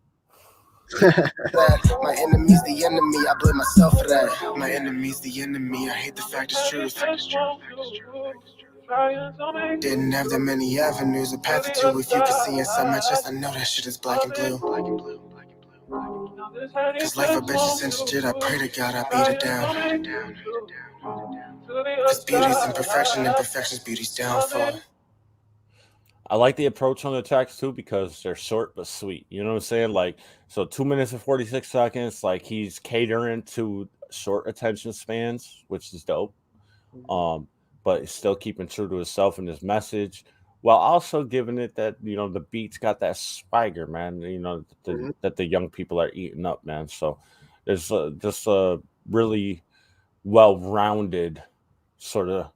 My enemy's the enemy, I blame myself for that. My enemy's the enemy, I hate the fact it's truth. Didn't have that many avenues, a path or two. If you can see inside my chest, I know that shit is black and blue. Cause life a bitch is sensitive, I pray to God I beat it down. Cause beauty's imperfection, imperfection's beauty's downfall. I like the approach on the tracks too because they're short but sweet. You know what I'm saying? Like, so 2 minutes and 46 seconds. Like, he's catering to short attention spans, which is dope. But still keeping true to himself and his message, while also giving it that, you know, the beat's got that swagger, man. You know, that the young people are eating up, man. So there's just a really well-rounded sort of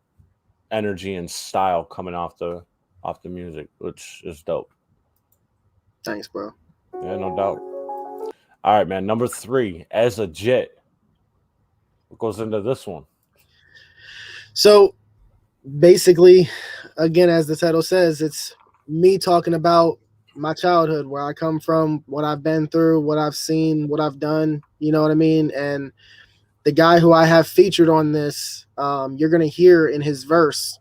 energy and style coming off the music, which is dope. Thanks, bro. Yeah, no doubt. All right, man. Number 3, As a Jet. What goes into this one? So basically, again, as the title says, it's me talking about my childhood, where I come from, what I've been through, what I've seen, what I've done, you know what I mean? And the guy who I have featured on this, you're going to hear in his verse,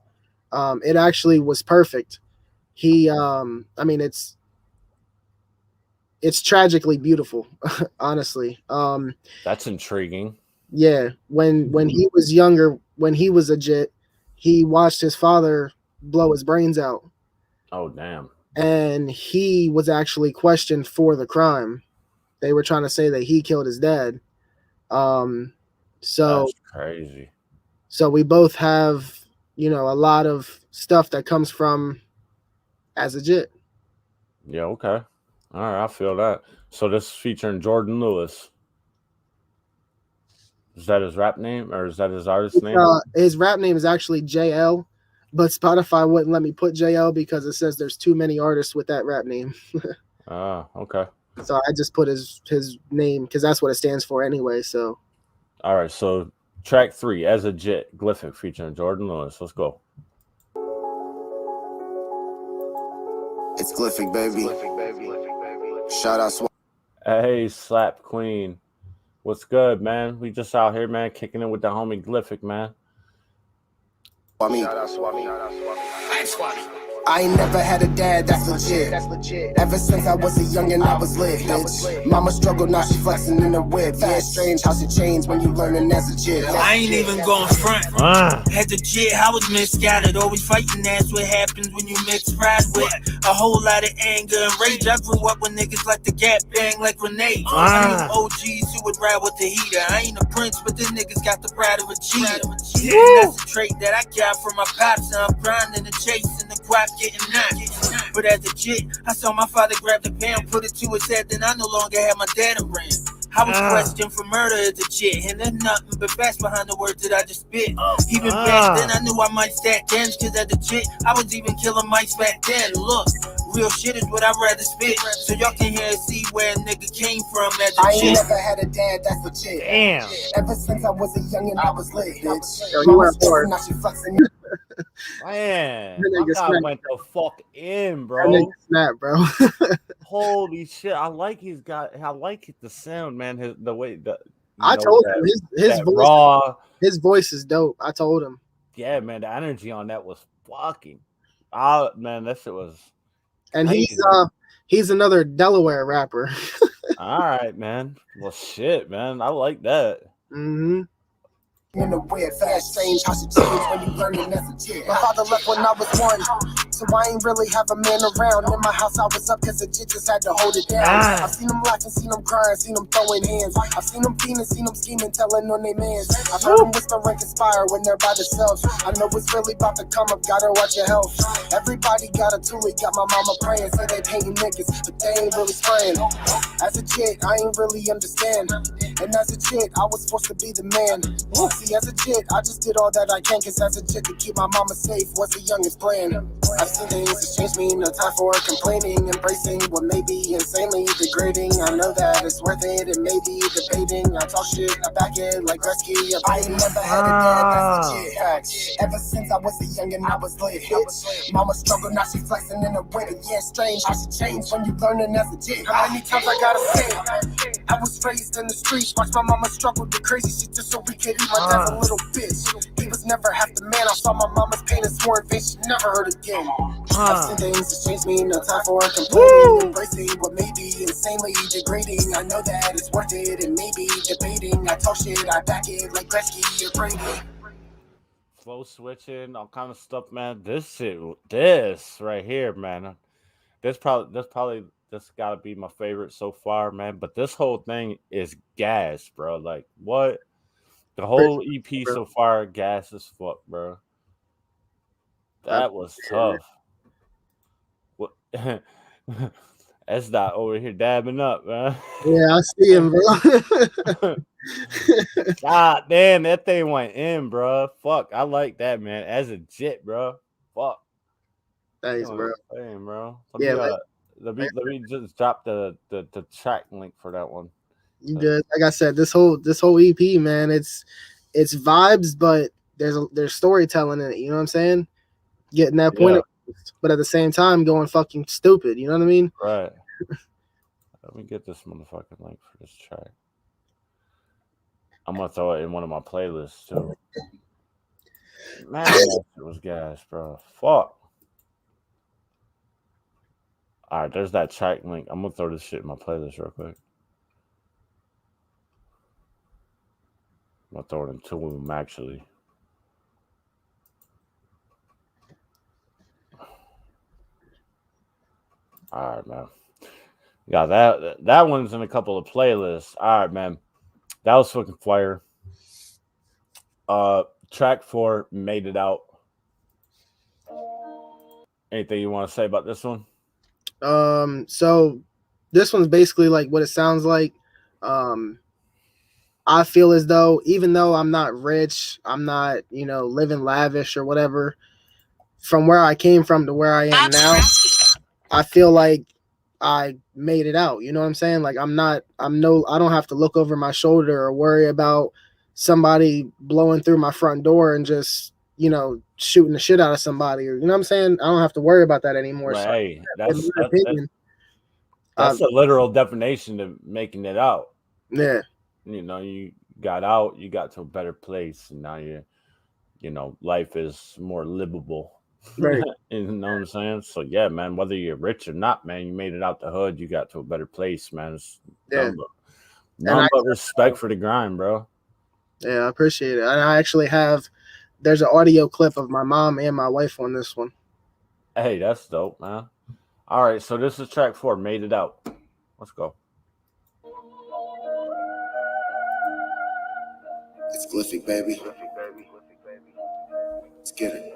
it actually was perfect. He, I mean, it's tragically beautiful, honestly. That's intriguing. Yeah. When he was younger, when he was a jit, he watched his father blow his brains out. Oh, damn. And he was actually questioned for the crime. They were trying to say that he killed his dad. So that's crazy. So we both have, you know, a lot of stuff that comes from As a Jit. Yeah, okay. All right, I feel that. So this is featuring Jordan Lewis. Is that his rap name or is that his artist name? His rap name is actually JL, but Spotify wouldn't let me put JL because it says there's too many artists with that rap name. Okay. So I just put his name because that's what it stands for anyway. So. All right, so track 3, As a Jet, Glyphic featuring Jordan Lewis. Let's go. It's Glyphic, baby. Shout out Swap. Hey, Slap Queen. What's good, man? We just out here, man, kicking it with the homie Glyphic, man. I ain't never had a dad that's legit. Ever since I was a youngin', I was lit, bitch. Mama struggled, now she flexing in the whip. Yeah, it's strange how she changed when you learnin' as a jit. I ain't even going front. Had the jit, I was misguided. Always fighting, that's what happens when you mix pride with a whole lot of anger and rage. I grew up with niggas like the Gap bang like grenades. I knew OGs who would ride with the heater. I ain't a prince, but them niggas got the pride of a cheater. And that's a trait that I got from my pops. And I'm grinding and chasing the guap, getting knocked. But as a jit, I saw my father grab the pen, put it to his head, then I no longer had my dad around. I was questioned for murder as a jit, and there's nothing but facts behind the words that I just spit. Even back then, I knew I might stack dens, cause as a jit, I was even killing mics back then. Look, real shit is what I'd rather spit, so y'all can hear and see where a nigga came from as a I jit. ain't never had a dad that's legit. Damn. Ever since I was a youngin', I was lit, bitch. Yo, you Mama went struggled, hard. now she flexing. Man, That my nigga guy snapped. went the fuck in, That bro. nigga snap, bro. Holy shit! I like the sound, man. The way that I told him his voice is dope. I told him. Yeah, man, the energy on that was fucking. Man, that shit was. And crazy. he's another Delaware rapper. All right, man. Well, shit, man. I like that. Mm-hmm. In a weird, fast, strange how she changed when you learnin' as a jit. My father left when I was 1, so I ain't really have a man around. In my house, I was up cause the jit just had to hold it down. I've seen them laughing, seen them crying, seen them throwing hands. I've seen them fiending, seen them scheming, telling on they mans. I've heard them whisper and conspire when they're by themselves. I know it's really about to come up, gotta watch your health. Everybody got a toolie, got my mama praying. Say they painting niggas, but they ain't really spraying. As a jit, I ain't really understand. And as a jit, I was forced to be the man. See, as a jit, I just did all that I can, cause as a jit, to keep my mama safe was the youngest plan. I've seen things that changed me, no time for complaining, embracing what may be insanely degrading. I know that it's worth it, it may be debating. I talk shit, I back it like Gretzky. I ain't never had a dad that's legit. Facts. Ever since I was a youngin', I was lit, bitch. Mama struggled, now she flexing in the winter. Yeah, strange how she changed when you learnin' as a jit. How many times I gotta say it? I was raised in the streets, watched my mama struggle with crazy shit just so we could eat. My dad's a little bitch. He was never half the man. I saw my mama's pain and swore in face she never heard again. I've seen things that changed me, no time for complaining. Embracing what may be insanely degrading. I know that it's worth it, it may be debating. I talk shit, I back it like Gretzky or Brady. Flow switching, all kind of stuff, man. This right here, man. This gotta be my favorite so far, man. But this whole thing is gas, bro. Like what? The whole EP so far, gas as fuck, bro. That was tough. What? That's not over here dabbing up, man. Yeah, I see him, bro. God damn, that thing went in, bro. Fuck, I like that, man. As a jit, bro. Fuck. Thanks, bro. Damn, bro. Let me just drop the track link for that one. You good? Like I said, this whole EP, man, it's vibes, but there's storytelling in it. You know what I'm saying? Getting that point, but at the same time, going fucking stupid. You know what I mean? Right. Let me get this motherfucking link for this track. I'm gonna throw it in one of my playlists too. Man, that shit was gas, bro. Fuck. All right, there's that track link. I'm gonna throw this shit in my playlist real quick. I'm gonna throw it in two of them actually. All right, man. Yeah, that one's in a couple of playlists. All right, man. That was fucking fire. Track 4 made it out. Anything you want to say about this one? So this one's basically like what it sounds like. I feel as though even though I'm not rich, I'm not, living lavish or whatever, from where I came from to where I am now, I feel like I made it out. You know what I'm saying? Like I don't have to look over my shoulder or worry about somebody blowing through my front door and just you know, shooting the shit out of somebody, or you know what I'm saying? I don't have to worry about that anymore. Well, So, hey, in my opinion, that's a literal definition of making it out. Yeah. You know, you got out, you got to a better place, and now you know, life is more livable. Right. You know what I'm saying? So yeah, man, whether you're rich or not, man, you made it out the hood, you got to a better place, man. It's none but respect for the grind, bro. Yeah, I appreciate it. And I actually there's an audio clip of my mom and my wife on this one. Hey, that's dope, man. All right, so this is track 4, Made It Out. Let's go. It's Glyphic, baby. Let's get it.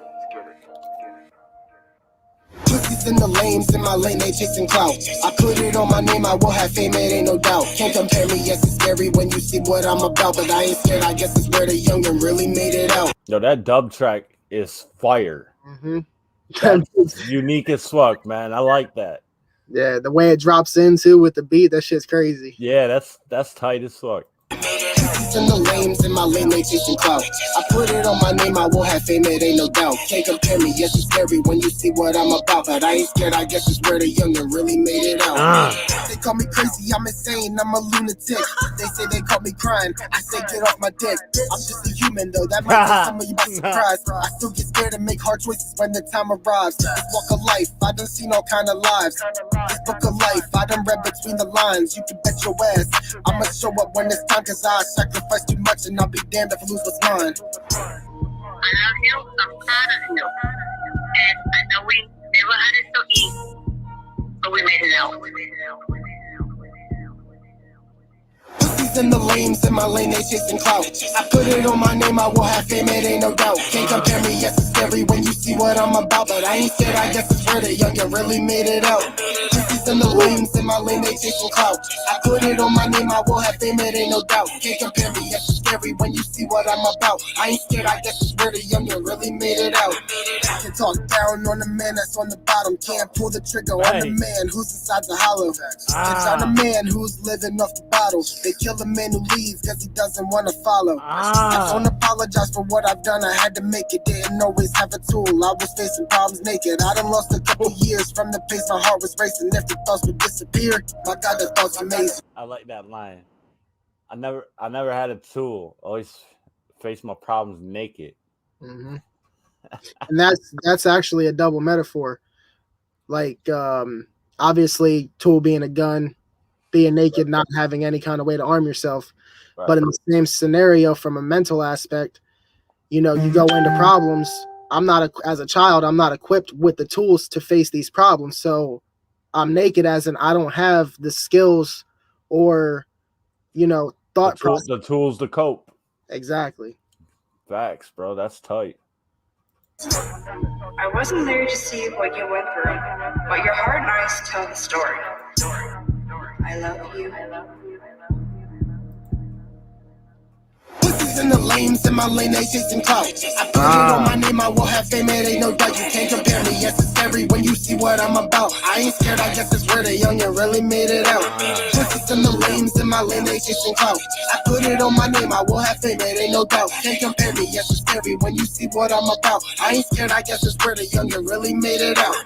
Pussies in the lanes in my lane, they chasing clout. I put it on my name, I will have fame, it ain't no doubt. Can't compare me, yes, it's scary when you see what I'm about, but I ain't scared, I guess it's where the youngin' really made it out. Yo, that dub track is fire. Mm-hmm. That's unique as fuck, man. I like that. Yeah, the way it drops into with the beat, that shit's crazy. Yeah, that's tight as fuck. In the lanes in my lane, they chasing clout. I put it on my name, I will have fame, it ain't no doubt. Can't compare me, yes, it's scary when you see what I'm about, but I ain't scared, I guess it's where the youngin' really made it out. They call me crazy, I'm insane, I'm a lunatic. They say they call me crying, I say get off my dick. I'm just a human though, that might take some of you by surprise. I still get scared and make hard choices when the time arrives. This walk of life, I done seen all kind of lives. This book of life, I done read between the lines. You can bet your ass, I'ma show up when it's time, cause I sacrifice too much and I'll be damned if I lose what's mine. I love you, I'm proud of you. And I know we never had it so easy, but we made it out. Pussies in the lanes in my lane, they chasing clout. I put it on my name, I will have fame, it ain't no doubt. Can't compare me, yes, it's scary when you see what I'm about, but I ain't scared, I guess it's where the youngin' really made it out. Pussies in the lanes in my lane, they chasing clout. I put it on my name, I will have fame, it ain't no doubt. Can't compare me, yes, it's scary when you see what I'm about. I ain't scared, I guess it's where the youngin' really made it out. Can talk down on the man that's on the bottom, can't pull the trigger on the man who's inside the hollow. It's on the man who's living off the bottle. They kill the man who leaves cause he doesn't want to follow. I don't apologize for what I've done, I had to make it. Didn't always have a tool, I was facing problems naked. I done lost a couple years from the pace my heart was racing. If the thoughts would disappear, my God, the thoughts amazing. I like that line. I never had a tool, always face my problems naked. Mm-hmm. And that's actually a double metaphor. Like, obviously, tool being a gun, being naked, not having any kind of way to arm yourself. Right. But in the same scenario, from a mental aspect, you know, you go into problems. As a child, I'm not equipped with the tools to face these problems. So I'm naked as in I don't have the skills or, you know, thought process. The tools to cope. Exactly. Facts, bro. That's tight. I wasn't there to see what you went through, but your heart and eyes tell the story. I love you. Pussies in the lanes in my lane, they chasing clout. I put it on my name, I will have fame, it ain't no doubt. You can't compare me, yes, it's scary when you see what I'm about. I ain't scared, I guess it's where the youngin' really made it out. Pussies in the lanes in my lane, they chasing clout. I put it on my name, I will have fame, it ain't no doubt. Can't compare me, yes, it's scary when you see what I'm about. I ain't scared, I guess it's where the youngin' really made it out.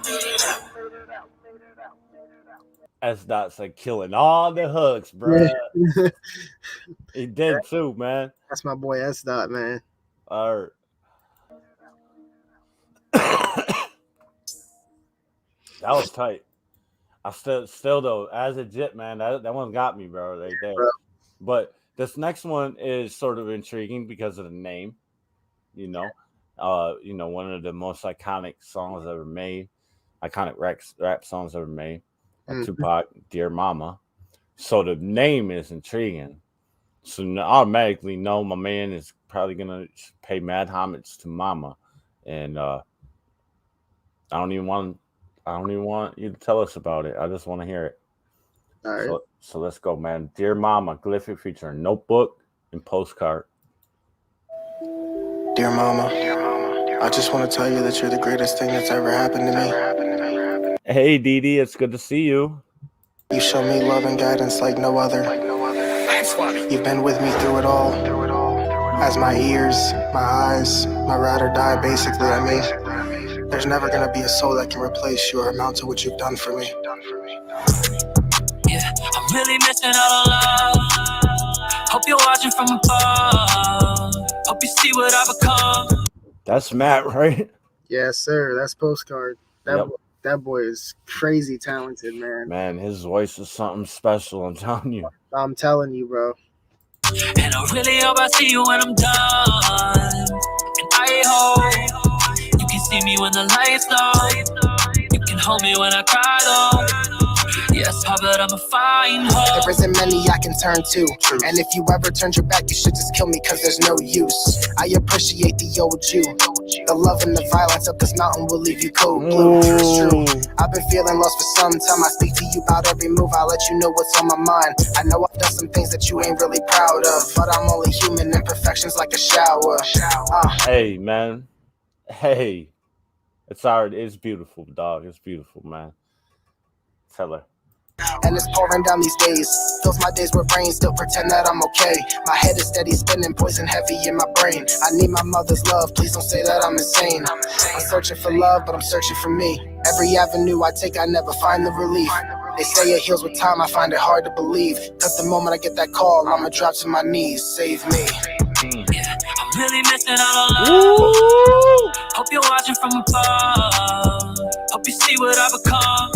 S-Dot's like killing all the hooks, bro. Yeah. He did too, man. That's my boy S-Dot, man. All right. That was tight. I still though, as a jit, man, that one got me, bro, right there. Bro. But this next one is sort of intriguing because of the name. You know, one of the most iconic songs ever made, iconic rap songs ever made. Tupac, Dear Mama. So the name is intriguing. So I automatically know my man is probably gonna pay mad homage to Mama, and I don't even want you to tell us about it. I just want to hear it. All right. So let's go, man. Dear Mama, Glyphic featuring Notebook and Postcard. Dear Mama, I just want to tell you that you're the greatest thing that's ever happened to me. Hey, Dee, it's good to see you. You show me love and guidance like no other. You've been with me through it all. As my ears, my eyes, my ride or die, basically, I mean, there's never gonna be a soul that can replace you or amount to what you've done for me. Yeah, I'm really missing out on love. Hope you're watching from above. Hope you see what I've become. That's Matt, right? Yes, sir. That's Postcard. That Yep. that boy is crazy talented, man. Man, his voice is something special. I'm telling you. I'm telling you, bro. And I really hope I see you when I'm done. And I hope you can see me when the lights low. You can hold me when I cry though. Yes, but I'm a fine hoe. There isn't many I can turn to. And if you ever turned your back, you should just kill me, cause there's no use. I appreciate the old you. The love and the violence up this mountain will leave you cold blue. It's true. I've been feeling lost for some time. I speak to you about every move. I'll let you know what's on my mind. I know I've done some things that you ain't really proud of, but I'm only human, imperfections like a shower. Hey, man. Hey. It's beautiful, dog. It's beautiful, man. Tell her. And it's pouring down these days. Fills my days with rain, still pretend that I'm okay. My head is steady spinning, poison heavy in my brain. I need my mother's love, please don't say that I'm insane. I'm searching for love, but I'm searching for me. Every avenue I take, I never find the relief. They say it heals with time, I find it hard to believe. Cause the moment I get that call, I'ma drop to my knees, save me. Yeah, I'm really missing out on love. Hope you're watching from above. Hope you see what I've become.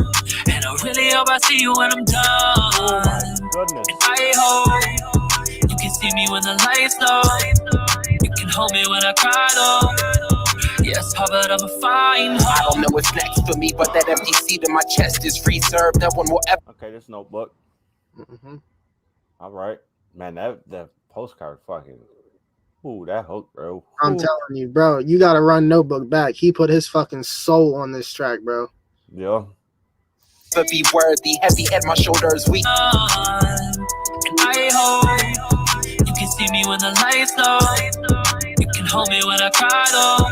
And I really hope I see you when I'm done. Goodness. And I hope you can see me when the lights low. You can hold me when I cry though. Yes, but I'm a fine hoe. I don't know what's next for me, but that empty seat in my chest is reserved. No one will ever. Okay, this notebook. Mm-hmm. All right. Man, that Postcard fucking. Ooh, that hook, bro. I'm Ooh. telling you, bro. You gotta run Notebook back. He put his fucking soul on this track, bro. Yeah. But be worthy, heavy at my shoulders, weak. And I hope you can see me when the lights low. You can hold me when I cry though.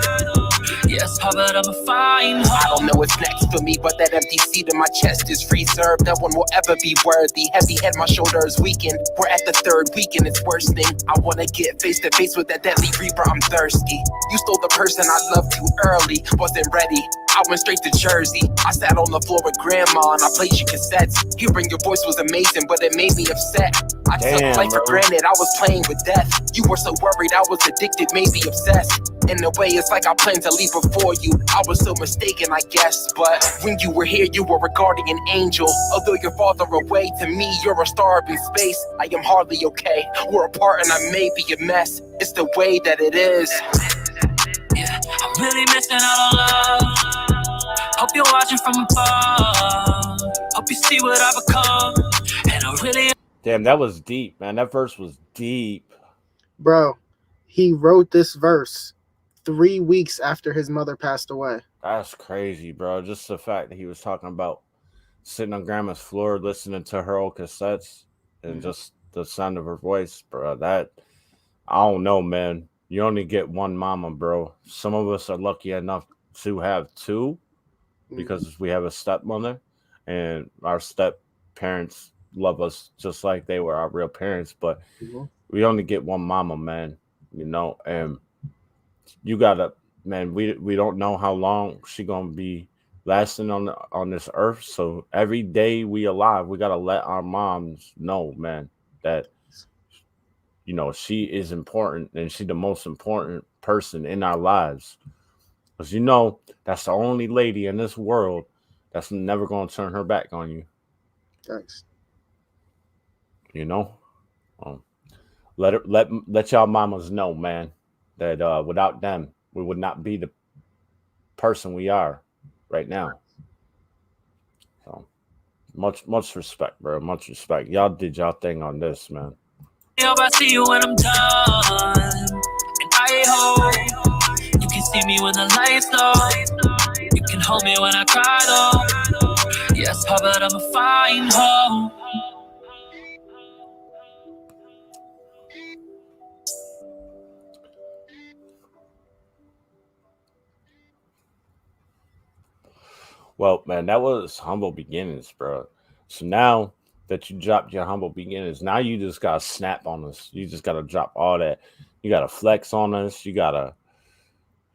Yes, but I'm a fine hoe. I don't know what's next for me, but that empty seat in my chest is reserved. No one will ever be worthy. Heavy at my shoulders, weakened. We're at the third week and it's worsening. I wanna get face to face with that deadly reaper. I'm thirsty. You stole the person I loved too early. Wasn't ready. I went straight to Jersey. I sat on the floor with grandma and I played you cassettes. Hearing your voice was amazing, but it made me upset. I took life for granted, I was playing with death. You were so worried, I was addicted, maybe obsessed. In a way, it's like I planned to leave before you. I was so mistaken, I guess. But when you were here, you were regarding an angel. Although you're farther away, to me, you're a star up in space. I am hardly okay. We're apart and I may be a mess. It's the way that it is. Yeah, I'm really missing out on love. Hope you're watching from above. Hope you see what I've become. And I really. Damn, that was deep, man. That verse was deep. Bro, he wrote this verse 3 weeks after his mother passed away. That's crazy, bro. Just the fact that he was talking about sitting on grandma's floor listening to her old cassettes and just the sound of her voice, bro. That, I don't know, man. You only get one mama, bro. Some of us are lucky enough to have two because we have a stepmother and our step parents love us just like they were our real parents, but we only get one mama, man, you know, and you gotta, man, we don't know how long she gonna be lasting on this earth, so every day we alive, we gotta let our moms know, man, that, you know, she is important and she's the most important person in our lives, because you know that's the only lady in this world that's never gonna turn her back on you. Thanks. You know, let y'all mamas know, man, that without them, we would not be the person we are right now. So much respect, bro. Much respect. Y'all did y'all thing on this, man. Hope I see you when I'm done. And I hope you can see me when the lights low. You can hold me when I cry though. Yes, but I'm a fine hoe. Well, man, that was humble beginnings, bro. So now that you dropped your humble beginnings, now you just gotta snap on us. You just gotta drop all that. gotta flex on us. You gotta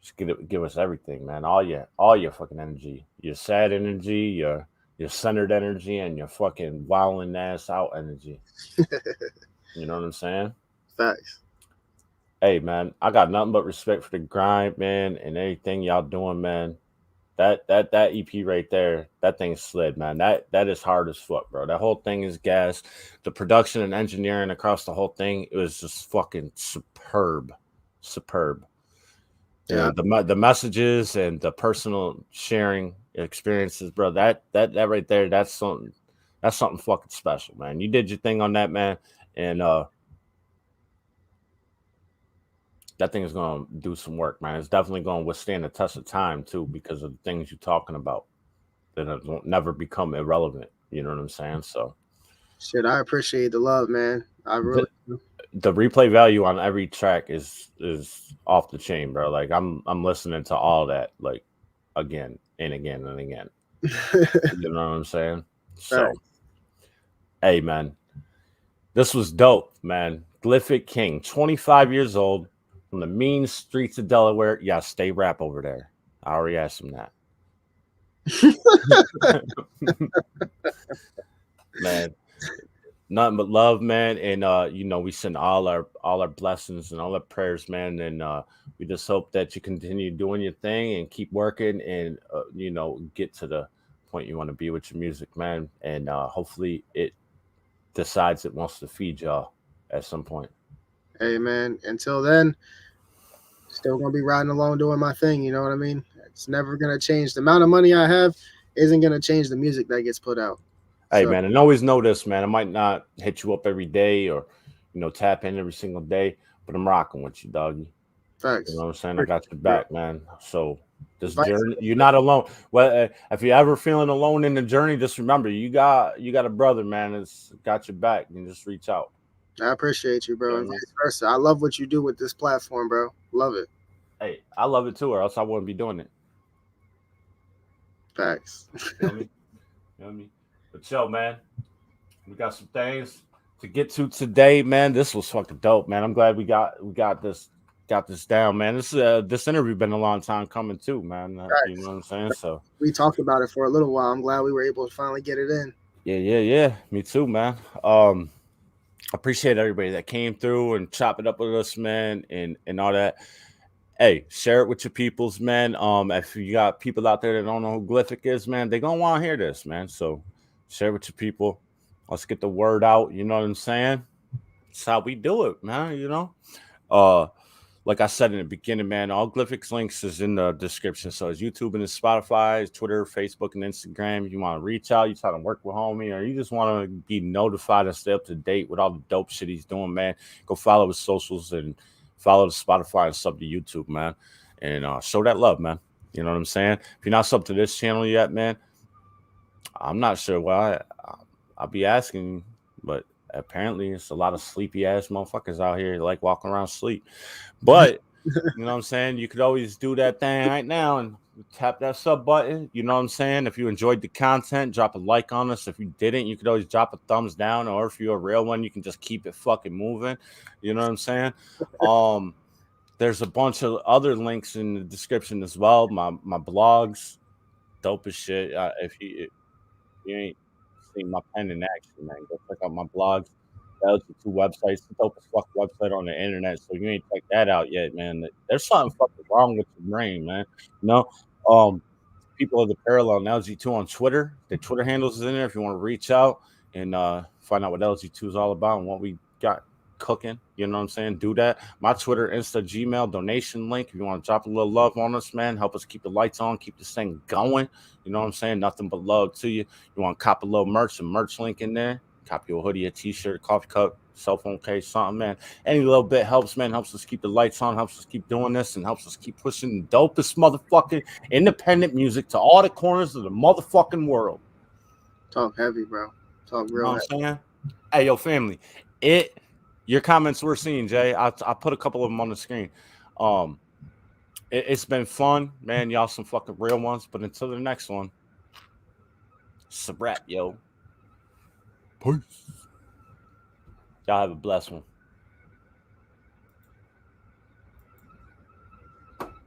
just give us everything, man. All your fucking energy, your sad energy, your centered energy, and your fucking wilding ass out energy. You know what I'm saying? Facts. Hey, man, I got nothing but respect for the grind, man, and everything y'all doing, man. That EP right there, that thing slid, man. That is hard as fuck, bro. That whole thing is gas. The production and engineering across the whole thing, it was just fucking superb. Yeah. The messages and the personal sharing experiences, bro. That right there, that's something fucking special, man. You did your thing on that, man, and that thing is gonna do some work, man. It's definitely gonna withstand the test of time too, because of the things you're talking about that won't never become irrelevant. You know what I'm saying? So, shit, I appreciate the love, man. I really do. The replay value on every track is off the chain, bro. Like I'm listening to all that like again and again and again. You know what I'm saying? So, Right. Hey, man, this was dope, man. Glyphic King, 25 years old, from the mean streets of Delaware. Yeah, stay rap over there. I already asked him that. Man, nothing but love, man. And we send all our blessings and all our prayers, man. And we just hope that you continue doing your thing and keep working and get to the point you want to be with your music, man. And hopefully it decides it wants to feed y'all at some point. Hey, man, until then, still gonna be riding along doing my thing. You know what I mean? It's never gonna change. The amount of money I have isn't gonna change the music that gets put out. Hey, man, and always know this, man. I might not hit you up every day or tap in every single day, but I'm rocking with you, doggy. Facts. You know what I'm saying? I got your back, man. So this journey, you're not alone. Well, if you're ever feeling alone in the journey, just remember you got a brother, man. That's got your back. You can just reach out. I appreciate you, bro, and vice versa. I love what you do with this platform, bro. Love it. Hey, I love it too, or else I wouldn't be doing it. Facts. You know what I mean? But yo, man, we got some things to get to today, man. This was fucking dope, man. I'm glad we got this down, man. This interview been a long time coming too, man. You know what I'm saying? So we talked about it for a little while. I'm glad we were able to finally get it in. Yeah. Me too, man. Appreciate everybody that came through and chop it up with us, man, and all that. Hey, share it with your peoples, man. If you got people out there that don't know who Glyphic is, man, they're gonna want to hear this, man. So share it with your people. Let's get the word out. You know what I'm saying? That's how we do it, man. Like I said in the beginning, man, all Glyphic's links is in the description. So it's YouTube and it's Spotify, it's Twitter, Facebook, and Instagram. If you want to reach out, you try to work with homie, or you just want to be notified and stay up to date with all the dope shit he's doing, man, go follow his socials and follow the Spotify and sub to YouTube, man. And show that love, man. You know what I'm saying? If you're not sub to this channel yet, man, I'm not sure why. I'll be asking, but apparently it's a lot of sleepy ass motherfuckers out here like walking around sleep. But you know what I'm saying? You could always do that thing right now and tap that sub button. You know what I'm saying? If you enjoyed the content, drop a like on us. If you didn't, you could always drop a thumbs down. Or if you're a real one, you can just keep it fucking moving. You know what I'm saying? There's a bunch of other links in the description as well. My blogs, dope as shit. If you ain't seen my pen in action, man, go check out my blogs. LGTWO websites, the dopest fuck website on the internet. So you ain't checked that out yet, man. There's something fucking wrong with your brain, man. People of the Parallel and LG2 on Twitter. The Twitter handles is in there if you want to reach out and find out what LG2 is all about and what we got cooking. You know what I'm saying? Do that. My Twitter, Insta, Gmail, donation link. If you want to drop a little love on us, man, help us keep the lights on, keep this thing going. You know what I'm saying? Nothing but love to you. You want to cop a little merch, a merch link in there. Copy a hoodie, a t-shirt, a coffee cup, cell phone case, something, man. Any little bit helps, man. Helps us keep the lights on, helps us keep doing this, and helps us keep pushing the dopest motherfucking independent music to all the corners of the motherfucking world. Talk heavy, bro. Talk real. You know what I'm saying? Hey, yo, family. Your comments we're seeing, Jay. I put a couple of them on the screen. It's been fun, man. Y'all some fucking real ones. But until the next one, it's a wrap, yo. Peace. Y'all have a blessed one.